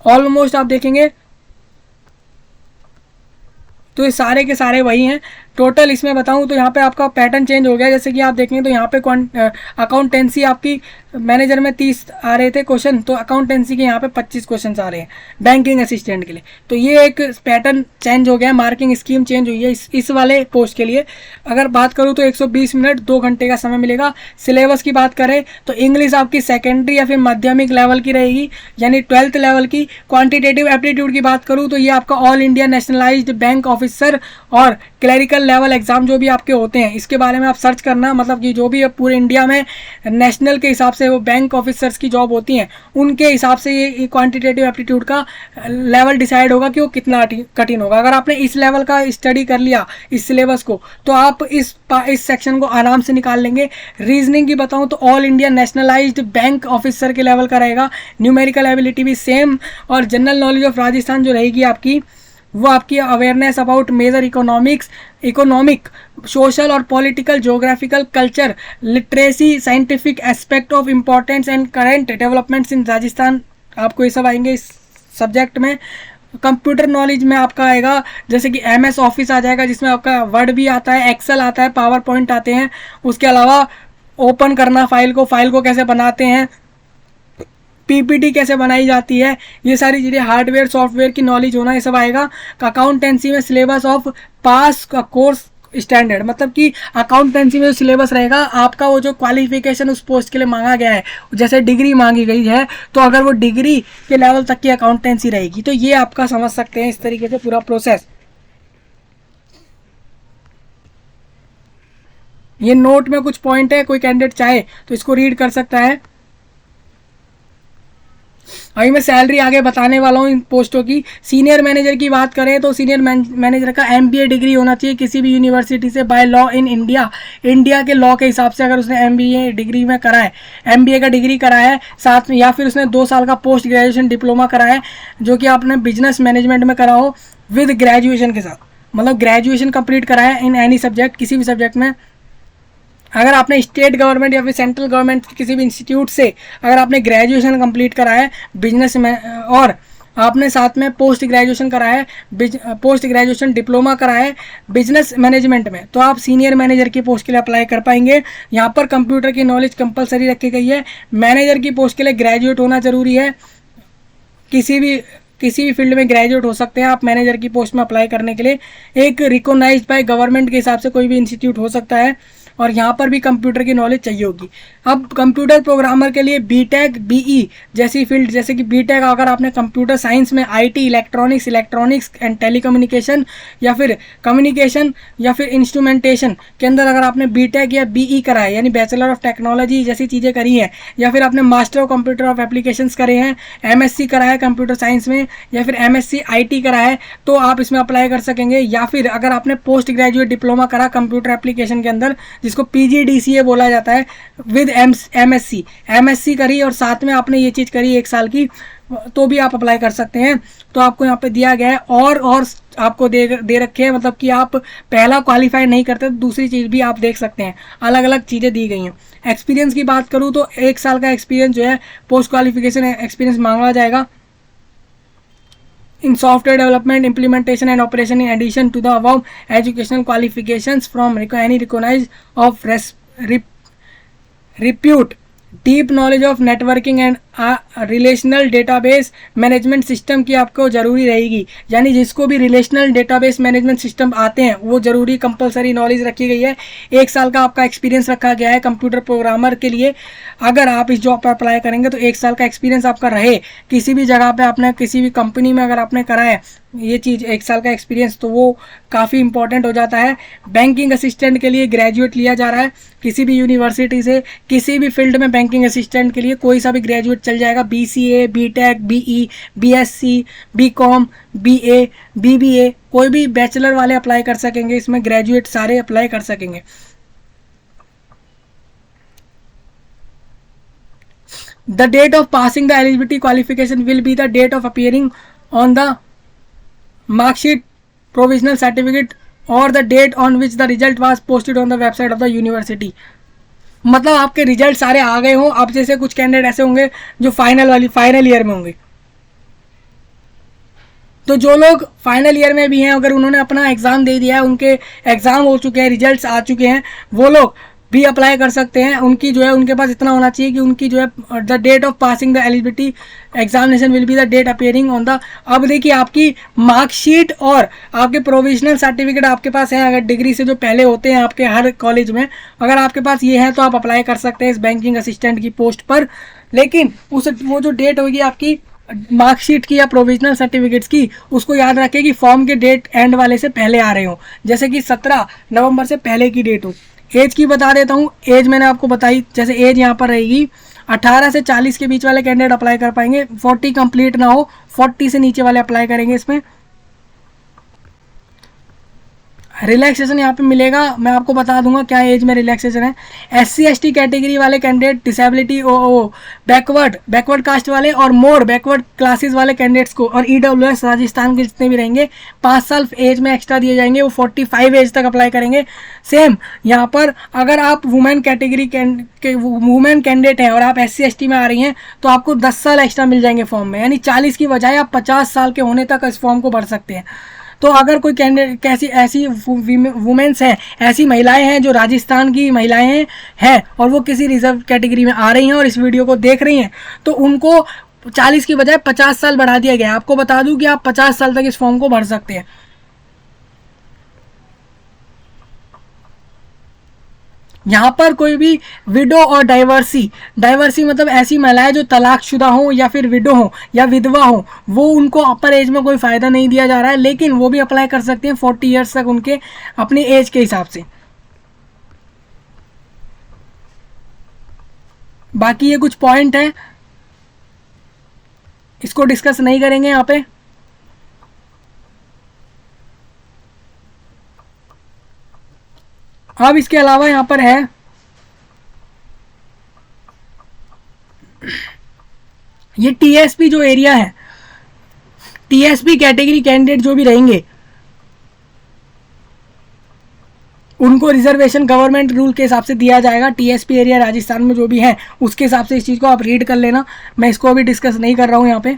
ऑलमोस्ट आप देखेंगे तो ये सारे के सारे वही हैं। टोटल इसमें बताऊं तो यहाँ पे आपका पैटर्न चेंज हो गया। जैसे कि आप देखेंगे तो यहाँ पे अकाउंटेंसी आपकी मैनेजर में 30 आ रहे थे क्वेश्चन, तो अकाउंटेंसी के यहाँ पे 25 क्वेश्चन आ रहे हैं बैंकिंग असिस्टेंट के लिए। तो ये एक पैटर्न चेंज हो गया, मार्किंग स्कीम चेंज हुई है इस वाले पोस्ट के लिए। अगर बात करूँ तो 120 मिनट 2 घंटे का समय मिलेगा। सिलेबस की बात करें तो इंग्लिश आपकी सेकेंडरी या फिर माध्यमिक लेवल की रहेगी, यानी 12th लेवल की। क्वांटिटेटिव एप्टीट्यूड की बात करूँ तो ये आपका all India nationalised bank officer और क्लरिकल लेवल एग्जाम जो भी आपके होते हैं इसके बारे में आप सर्च करना, मतलब कि जो भी पूरे इंडिया में नेशनल के हिसाब से वो बैंक ऑफिसर्स की जॉब होती हैं उनके हिसाब से ये क्वांटिटेटिव एप्टीट्यूड का लेवल डिसाइड होगा कि वो कितना कठिन होगा। अगर आपने इस लेवल का स्टडी कर लिया इस सिलेबस को तो आप इस सेक्शन को आराम से निकाल लेंगे। रीजनिंग की बताऊं तो all India nationalised bank officer के लेवल का रहेगा। न्यूमेरिकल एबिलिटी भी सेम, और जनरल नॉलेज ऑफ राजस्थान जो रहेगी आपकी वो आपकी awareness about major economic, social और political, geographical, culture, literacy, scientific aspect of importance and current developments in Rajasthan, आपको ये सब आएंगे इस सब्जेक्ट में। कंप्यूटर नॉलेज में आपका आएगा जैसे कि MS ऑफिस आ जाएगा जिसमें आपका वर्ड भी आता है, एक्सेल आता है, पावर पॉइंट आते हैं। उसके अलावा ओपन करना फाइल को कैसे बनाते हैं, PPT कैसे बनाई जाती है, ये सारी चीज़ें, हार्डवेयर सॉफ्टवेयर की नॉलेज होना, ये सब आएगा। अकाउंटेंसी में सिलेबस ऑफ पास का कोर्स स्टैंडर्ड, मतलब कि अकाउंटेंसी में जो सिलेबस रहेगा आपका, वो जो क्वालिफिकेशन उस पोस्ट के लिए मांगा गया है, जैसे डिग्री मांगी गई है तो अगर वो डिग्री के लेवल तक की अकाउंटेंसी रहेगी तो ये आपका समझ सकते हैं इस तरीके से पूरा प्रोसेस। ये नोट में कुछ पॉइंट है, कोई कैंडिडेट चाहे तो इसको रीड कर सकता है। अभी मैं सैलरी आगे बताने वाला हूँ इन पोस्टों की। सीनियर मैनेजर की बात करें तो सीनियर मैनेजर का MBA डिग्री होना चाहिए किसी भी यूनिवर्सिटी से बाय लॉ इन इंडिया के लॉ के हिसाब से। अगर उसने MBA डिग्री में करा है, MBA का डिग्री करा है साथ में, या फिर उसने 2 साल का पोस्ट ग्रेजुएशन डिप्लोमा करा है जो कि आपने बिजनेस मैनेजमेंट में करा हो विद ग्रेजुएशन के साथ, मतलब ग्रेजुएशन कंप्लीट करा है इन एनी सब्जेक्ट, किसी भी सब्जेक्ट में। अगर आपने स्टेट गवर्नमेंट या फिर सेंट्रल गवर्नमेंट किसी भी इंस्टीट्यूट से अगर आपने ग्रेजुएशन कंप्लीट करा है बिजनेस में, और आपने साथ में पोस्ट ग्रेजुएशन करा है, पोस्ट ग्रेजुएशन डिप्लोमा करा है बिजनेस मैनेजमेंट में, तो आप सीनियर मैनेजर की पोस्ट के लिए अप्लाई कर पाएंगे। यहाँ पर कंप्यूटर की नॉलेज कंपलसरी रखी गई है। मैनेजर की पोस्ट के लिए ग्रेजुएट होना जरूरी है। किसी भी फील्ड में ग्रेजुएट हो सकते हैं आप मैनेजर की पोस्ट में अप्लाई करने के लिए। एक रिकॉग्नाइज्ड बाय गवर्नमेंट के हिसाब से कोई भी इंस्टीट्यूट हो सकता है, और यहाँ पर भी कंप्यूटर की नॉलेज चाहिए होगी। अब कंप्यूटर प्रोग्रामर के लिए BTech BE जैसी फील्ड, जैसे कि BTech अगर आपने कंप्यूटर साइंस में IT इलेक्ट्रॉनिक्स एंड टेलीकम्युनिकेशन या फिर कम्युनिकेशन या फिर इंस्ट्रूमेंटेशन के अंदर अगर आपने BTech या BE करा है, यानी बैचलर ऑफ टेक्नोलॉजी जैसी चीज़ें करी हैं, या फिर आपने master of computer of applications करे हैं, MSc करा है कंप्यूटर साइंस में, या फिर MSc IT करा है, तो आप इसमें अप्लाई कर सकेंगे। या फिर अगर आपने पोस्ट ग्रेजुएट डिप्लोमा करा कंप्यूटर एप्लीकेशन के अंदर जिसको PGDCA बोला जाता है विद MSc करी, और साथ में आपने ये चीज़ करी 1 साल की, तो भी आप अप्लाई कर सकते हैं। तो आपको यहाँ पे दिया गया है और आपको दे रखे हैं, मतलब कि आप पहला क्वालिफाई नहीं करते तो दूसरी चीज़ भी आप देख सकते हैं, अलग अलग चीज़ें दी गई हैं। एक्सपीरियंस की बात करूँ तो 1 साल का एक्सपीरियंस जो है पोस्ट क्वालिफिकेशन एक्सपीरियंस मांगा जाएगा। in software development, implementation and operation in addition to the above educational qualifications from any recognized of repute, deep knowledge of networking and relational database management system की आपको ज़रूरी रहेगी। यानी जिसको भी रिलेशनल डेटाबेस मैनेजमेंट सिस्टम आते हैं वो ज़रूरी कंपलसरी नॉलेज रखी गई है। 1 साल का आपका एक्सपीरियंस रखा गया है कंप्यूटर प्रोग्रामर के लिए। अगर आप इस जॉब पर अप्लाई करेंगे तो 1 साल का एक्सपीरियंस आपका रहे। किसी भी जगह पे आपने किसी भी कंपनी में अगर आपने करा है ये चीज़ 1 साल का एक्सपीरियंस तो वो काफ़ी इंपॉर्टेंट हो जाता है। बैंकिंग असिस्टेंट के लिए ग्रेजुएट लिया जा रहा है किसी भी यूनिवर्सिटी से, किसी भी फील्ड में बैंकिंग असिस्टेंट के लिए कोई सा भी ग्रेजुएट चल जाएगा। BCA, BTech, BE, BSc, BCom, BA, BBA, कोई भी बैचलर वाले अप्लाई कर सकेंगे। इसमें ग्रेजुएट सारे अप्लाई कर सकेंगे। The date of passing the eligibility qualification will be the date of appearing on the mark sheet, provisional certificate or the date on which the result was posted on the website of the university। मतलब आपके result सारे आ गए हों। अब जैसे कुछ candidate ऐसे होंगे जो फाइनल ईयर में होंगे, तो जो लोग फाइनल ईयर में भी हैं अगर उन्होंने अपना एग्ज़ाम दे दिया है, उनके एग्ज़ाम हो चुके हैं, रिजल्ट्स आ चुके हैं, वो लोग भी अप्लाई कर सकते हैं। उनकी जो है उनके पास इतना होना चाहिए कि उनकी जो है the date of passing the eligibility examination will be the date appearing on the. अब देखिए आपकी मार्कशीट और आपके प्रोविजनल सर्टिफिकेट आपके पास हैं। अगर डिग्री से जो पहले होते हैं आपके हर कॉलेज में, अगर आपके पास ये है तो आप अप्लाई कर सकते हैं इस बैंकिंग असिस्टेंट की पोस्ट पर। लेकिन वो जो डेट होगी आपकी मार्कशीट की या प्रोविजनल सर्टिफिकेट्स की, उसको याद रखें कि फॉर्म के डेट एंड वाले से पहले आ रहे हो, जैसे कि 17 नवंबर से पहले की डेट हो। एज की बता देता हूँ, एज मैंने आपको बताई, जैसे एज यहाँ पर रहेगी 18 से 40 के बीच वाले कैंडिडेट अप्लाई कर पाएंगे। 40 कंप्लीट ना हो, 40 से नीचे वाले अप्लाई करेंगे। इसमें रिलैक्सेशन यहाँ पे मिलेगा, मैं आपको बता दूंगा क्या एज में रिलैक्सेशन है। SC/ST कैटेगरी वाले कैंडिडेट, डिसेबिलिटी बैकवर्ड कास्ट वाले और मोर बैकवर्ड क्लासेस वाले कैंडिडेट्स को, और EWS राजस्थान के जितने भी रहेंगे 5 साल एज में एक्स्ट्रा दिए जाएंगे, वो 45 एज तक अप्लाई करेंगे। सेम यहाँ पर अगर आप वुमेन कैटेगरी के वुमेन कैंडिडेट हैं और आप SC/ST में आ रही हैं तो आपको 10 साल एक्स्ट्रा मिल जाएंगे फॉर्म में, यानी 40 की बजाय आप 50 साल के होने तक इस फॉर्म को भर सकते हैं। तो अगर कोई कैंडिडेट कैसी ऐसी वुमेन्स हैं, ऐसी महिलाएं हैं जो राजस्थान की महिलाएं हैं और वो किसी रिजर्व कैटेगरी में आ रही हैं और इस वीडियो को देख रही हैं, तो उनको 40 की बजाय 50 साल बढ़ा दिया गया है। आपको बता दूं कि आप 50 साल तक इस फॉर्म को भर सकते हैं। यहाँ पर कोई भी विडो और डाइवर्सी मतलब ऐसी महिलाएं जो तलाकशुदा हो या फिर विडो हो या विधवा हो, वो उनको अपर एज में कोई फ़ायदा नहीं दिया जा रहा है, लेकिन वो भी अप्लाई कर सकते हैं 40 ईयर्स तक उनके अपनी एज के हिसाब से। बाकी ये कुछ पॉइंट है, इसको डिस्कस नहीं करेंगे यहाँ पे। अब इसके अलावा यहाँ पर है ये TSP जो एरिया है, TSP कैटेगरी कैंडिडेट जो भी रहेंगे उनको रिजर्वेशन गवर्नमेंट रूल के हिसाब से दिया जाएगा। TSP एरिया राजस्थान में जो भी है उसके हिसाब से इस चीज़ को आप रीड कर लेना, मैं इसको अभी डिस्कस नहीं कर रहा हूँ यहाँ पे।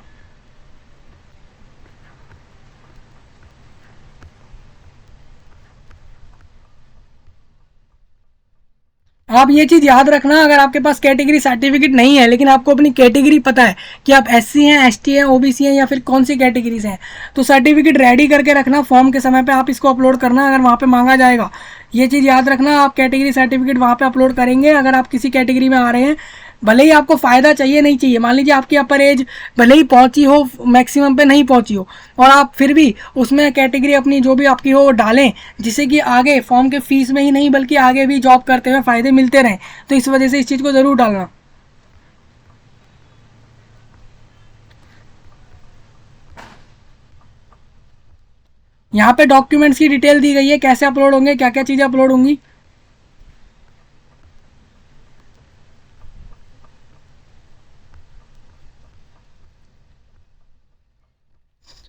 आप ये चीज़ याद रखना, अगर आपके पास कैटेगरी सर्टिफिकेट नहीं है लेकिन आपको अपनी कैटेगरी पता है कि आप SC हैं, ST हैं, OBC हैं या फिर कौन सी कैटेगरीज हैं, तो सर्टिफिकेट रेडी करके रखना। फॉर्म के समय पे आप इसको अपलोड करना अगर वहाँ पे मांगा जाएगा। ये चीज़ याद रखना, आप कैटेगरी सर्टिफिकेट वहाँ पे अपलोड करेंगे अगर आप किसी कैटेगरी में आ रहे हैं। भले ही आपको फ़ायदा चाहिए नहीं चाहिए, मान लीजिए आपकी अपर एज भले ही पहुंची हो, मैक्सिमम पे नहीं पहुंची हो, और आप फिर भी उसमें कैटेगरी अपनी जो भी आपकी हो वो डालें, जिससे कि आगे फॉर्म के फीस में ही नहीं बल्कि आगे भी जॉब करते हुए फ़ायदे मिलते रहें। तो इस वजह से इस चीज़ को ज़रूर डालना। यहाँ पे डॉक्यूमेंट्स की डिटेल दी गई है, कैसे अपलोड होंगे, क्या क्या चीज़ें अपलोड होंगी।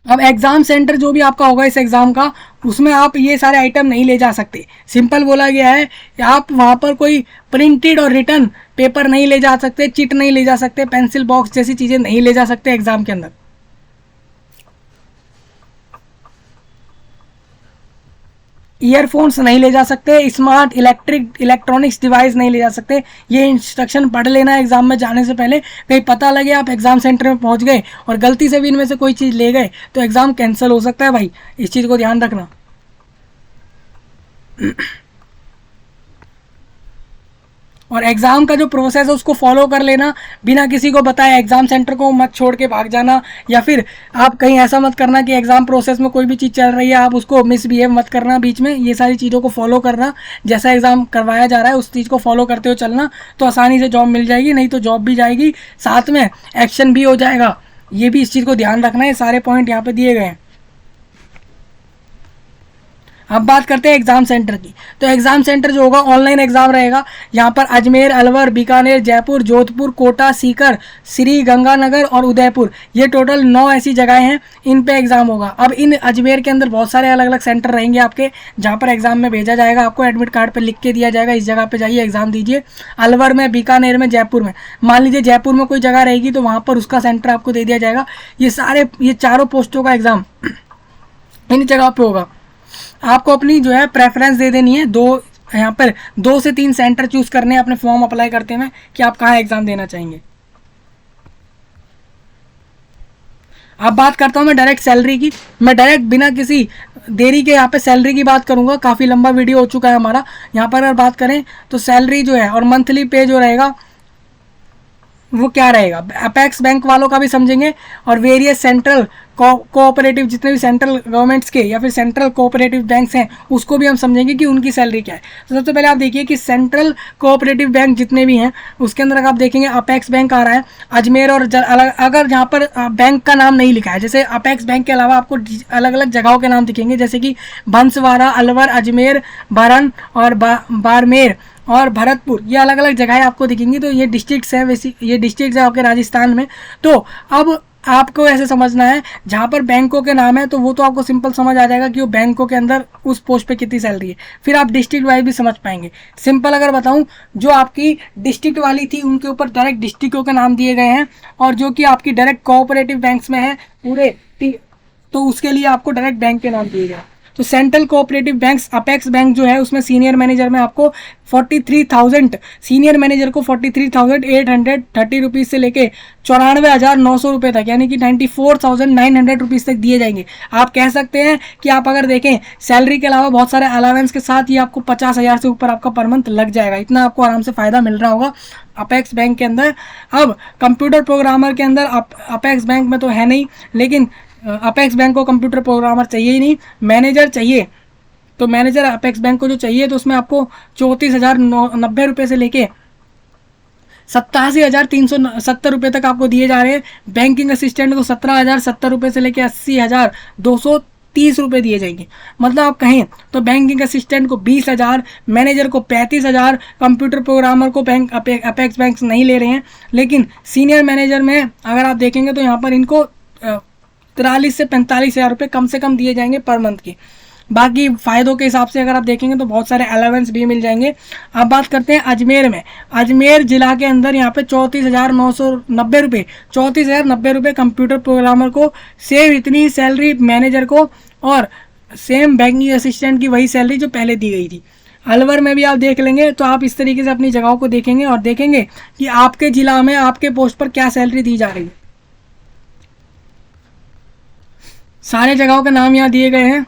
अब एग्ज़ाम सेंटर जो भी आपका होगा इस एग्ज़ाम का, उसमें आप ये सारे आइटम नहीं ले जा सकते। सिंपल बोला गया है कि आप वहाँ पर कोई प्रिंटेड और रिटर्न पेपर नहीं ले जा सकते, चिट नहीं ले जा सकते, पेंसिल बॉक्स जैसी चीज़ें नहीं ले जा सकते एग्ज़ाम के अंदर। ईयरफोन्स नहीं ले जा सकते, स्मार्ट इलेक्ट्रॉनिक्स डिवाइस नहीं ले जा सकते। ये इंस्ट्रक्शन पढ़ लेना एग्जाम में जाने से पहले, कहीं पता लगे आप एग्जाम सेंटर में पहुंच गए और गलती से भी इनमें से कोई चीज़ ले गए तो एग्जाम कैंसिल हो सकता है भाई, इस चीज़ को ध्यान रखना। और एग्ज़ाम का जो प्रोसेस है उसको फॉलो कर लेना, बिना किसी को बताए एग्ज़ाम सेंटर को मत छोड़ के भाग जाना, या फिर आप कहीं ऐसा मत करना कि एग्ज़ाम प्रोसेस में कोई भी चीज़ चल रही है आप उसको मिसबिहेव मत करना बीच में। ये सारी चीज़ों को फॉलो करना, जैसा एग्ज़ाम करवाया जा रहा है उस चीज़ को फॉलो करते हुए चलना, तो आसानी से जॉब मिल जाएगी। नहीं तो जॉब भी जाएगी, साथ में एक्शन भी हो जाएगा। ये भी इस चीज़ को ध्यान रखना है, सारे पॉइंट यहाँ पर दिए गए हैं। अब बात करते हैं एग्जाम सेंटर की। तो एग्जाम सेंटर जो होगा ऑनलाइन एग्जाम रहेगा। यहाँ पर अजमेर, अलवर, बीकानेर, जयपुर, जोधपुर, कोटा, सीकर, श्री गंगानगर और उदयपुर, ये टोटल 9 ऐसी जगहें हैं, इन पे एग्जाम होगा। अब इन अजमेर के अंदर बहुत सारे अलग अलग सेंटर रहेंगे आपके, जहाँ पर एग्जाम में भेजा जाएगा, आपको एडमिट कार्ड पर लिख के दिया जाएगा इस जगह पर जाइए एग्जाम दीजिए। अलवर में, बीकानेर में, जयपुर में, मान लीजिए जयपुर में कोई जगह रहेगी तो वहाँ पर उसका सेंटर आपको दे दिया जाएगा। ये चारों पोस्टों का एग्जाम इन जगह पे होगा। आपको अपनी जो है प्रेफरेंस दे देनी है, यहाँ पर 2 से 3 सेंटर चूज करने हैं अपने फॉर्म अप्लाई करते हुए कि आप कहाँ एग्जाम देना चाहेंगे। अब बात करता हूँ मैं डायरेक्ट सैलरी की। मैं डायरेक्ट बिना किसी देरी के यहाँ पे सैलरी की बात करूँगा, काफ़ी लंबा वीडियो हो चुका है हमारा। यहाँ पर अगर बात करें तो सैलरी जो है और मंथली पे जो रहेगा वो क्या रहेगा, अपेक्स बैंक वालों का भी समझेंगे और वेरियस सेंट्रल कोऑपरेटिव, जितने भी सेंट्रल गवर्नमेंट्स के या फिर सेंट्रल कोऑपरेटिव बैंक्स हैं उसको भी हम समझेंगे कि उनकी सैलरी क्या है। तो सबसे पहले आप देखिए कि सेंट्रल कोऑपरेटिव बैंक जितने भी हैं उसके अंदर अगर आप देखेंगे अपेक्स बैंक आ रहा है, अजमेर और अगर जहाँ पर बैंक का नाम नहीं लिखा है, जैसे अपेक्स बैंक के अलावा आपको अलग अलग जगहों के नाम दिखेंगे, जैसे कि बंसवाड़ा, अलवर, अजमेर, बरन और बाड़मेर और भरतपुर, ये अलग अलग जगहें आपको दिखेंगी। तो ये डिस्ट्रिक्ट्स हैं, वैसे ये डिस्ट्रिक्ट्स है आपके राजस्थान में। तो अब आपको ऐसे समझना है, जहाँ पर बैंकों के नाम है तो वो तो आपको सिंपल समझ आ जाएगा कि वो बैंकों के अंदर उस पोस्ट पे कितनी सैलरी है। फिर आप डिस्ट्रिक्ट वाइज भी समझ पाएंगे। सिंपल अगर बताऊं, जो आपकी डिस्ट्रिक्ट वाली थी उनके ऊपर डायरेक्ट डिस्ट्रिक्टों के नाम दिए गए हैं, और जो कि आपकी डायरेक्ट कोऑपरेटिव बैंक्स में है पूरे, तो उसके लिए आपको डायरेक्ट बैंक के नाम दिए गए। तो central cooperative banks, apex bank जो है उसमें सीनियर मैनेजर में आपको 43,000, सीनियर मैनेजर को 43,830 रुपीज़ से लेके 94,900 रुपये तक, यानी कि 94,900 रुपीज़ तक दिए जाएंगे। आप कह सकते हैं कि आप अगर देखें सैलरी के अलावा बहुत सारे अलावेंस के साथ ये आपको 50,000 से ऊपर आपका पर मंथ लग जाएगा। इतना आपको आराम से फ़ायदा मिल रहा होगा अपेक्स बैंक के अंदर। अब कंप्यूटर प्रोग्रामर के अंदर अपेक्स बैंक में तो है नहीं, लेकिन अपेक्स बैंक को कंप्यूटर प्रोग्रामर चाहिए ही नहीं, मैनेजर चाहिए। तो मैनेजर अपेक्स बैंक को जो चाहिए तो उसमें आपको 34,090 रुपये से लेके 87,370 रुपये तक आपको दिए जा रहे हैं। बैंकिंग असिस्टेंट को 17,070 रुपये से लेके 80,230 रुपये दिए जाएंगे। मतलब आप कहें तो बैंकिंग असिस्टेंट को 20,000, मैनेजर को 35,000, कंप्यूटर प्रोग्रामर को बैंक अपेक्स बैंक नहीं ले रहे हैं। लेकिन सीनियर मैनेजर में अगर आप देखेंगे तो यहाँ पर इनको 43 से 45,000 रुपये कम से कम दिए जाएंगे पर मंथ के। बाकी फ़ायदों के हिसाब से अगर आप देखेंगे तो बहुत सारे अलावेंस भी मिल जाएंगे। अब बात करते हैं अजमेर में। अजमेर जिला के अंदर यहाँ पे 34,990 रुपये, 34,090 रुपये कंप्यूटर प्रोग्रामर को, सेम इतनी सैलरी मैनेजर को, और सेम बैंकिंग असिस्टेंट की वही सैलरी जो पहले दी गई थी। अलवर में भी आप देख लेंगे तो आप इस तरीके से अपनी जगहों को देखेंगे और देखेंगे कि आपके ज़िला में आपके पोस्ट पर क्या सैलरी दी जा रही है। सारे जगहों के नाम यहाँ दिए गए हैं।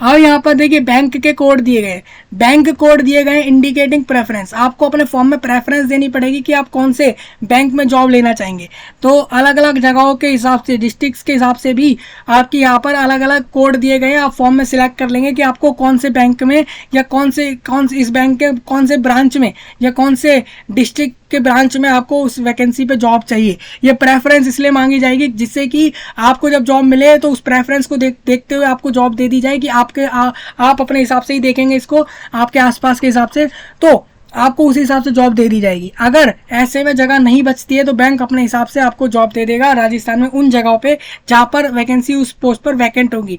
और यहाँ पर देखिए बैंक के कोड दिए गए, बैंक कोड दिए गए इंडिकेटिंग प्रेफरेंस। आपको अपने फॉर्म में प्रेफरेंस देनी पड़ेगी कि आप कौन से बैंक में जॉब लेना चाहेंगे। तो अलग अलग जगहों के हिसाब से, डिस्ट्रिक्ट्स के हिसाब से भी आपकी यहाँ पर अलग अलग कोड दिए गए हैं। आप फॉर्म में सिलेक्ट कर लेंगे कि आपको कौन से बैंक में या कौन से इस बैंक के कौन से ब्रांच में या कौन से डिस्ट्रिक्ट के ब्रांच में आपको उस वैकेंसी पे जॉब चाहिए। ये प्रेफरेंस इसलिए मांगी जाएगी जिससे कि आपको जब जॉब मिले तो उस प्रेफरेंस को देखते हुए आपको जॉब दे दी जाए कि आप अपने हिसाब से ही देखेंगे इसको, आपके आसपास के हिसाब से, तो आपको उसी हिसाब से जॉब दे दी जाएगी। अगर ऐसे में जगह नहीं बचती है तो बैंक अपने हिसाब से आपको जॉब दे देगा राजस्थान में उन जगहों पे जहाँ पर वैकेंसी उस पोस्ट पर वैकेंट होगी।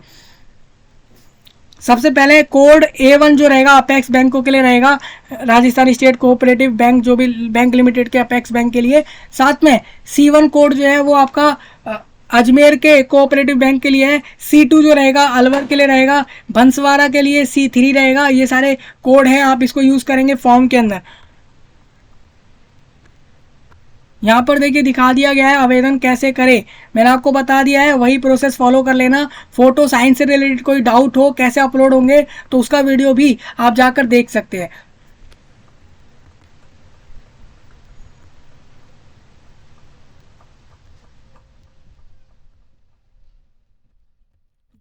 सबसे पहले कोड A1 जो रहेगा अपेक्स बैंकों के लिए रहेगा, राजस्थान स्टेट कोऑपरेटिव बैंक जो भी बैंक लिमिटेड के अपेक्स बैंक के लिए। साथ में C1 कोड जो है वो आपका अजमेर के कोऑपरेटिव बैंक के लिए है, C2 जो रहेगा अलवर के लिए रहेगा, बंसवाड़ा के लिए C3 रहेगा। ये सारे कोड हैं, आप इसको यूज़ करेंगे फॉर्म के अंदर। यहाँ पर देखिए दिखा दिया गया है आवेदन कैसे करें, मैंने आपको बता दिया है, वही प्रोसेस फॉलो कर लेना। फोटो साइंस से रिलेटेड कोई डाउट हो कैसे अपलोड होंगे तो उसका वीडियो भी आप जाकर देख सकते हैं।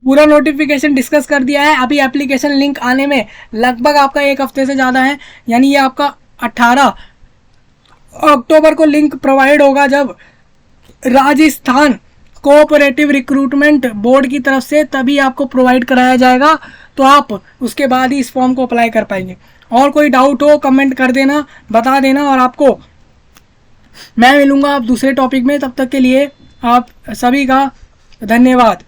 पूरा नोटिफिकेशन डिस्कस कर दिया है। अभी एप्लीकेशन लिंक आने में लगभग आपका 1 हफ्ते से ज़्यादा है, यानी ये आपका 18 अक्टूबर को लिंक प्रोवाइड होगा, जब राजस्थान कोऑपरेटिव रिक्रूटमेंट बोर्ड की तरफ से, तभी आपको प्रोवाइड कराया जाएगा। तो आप उसके बाद ही इस फॉर्म को अप्लाई कर पाएंगे। और कोई डाउट हो कमेंट कर देना, बता देना, और आपको मैं मिलूंगा आप दूसरे टॉपिक में। तब तक के लिए आप सभी का धन्यवाद।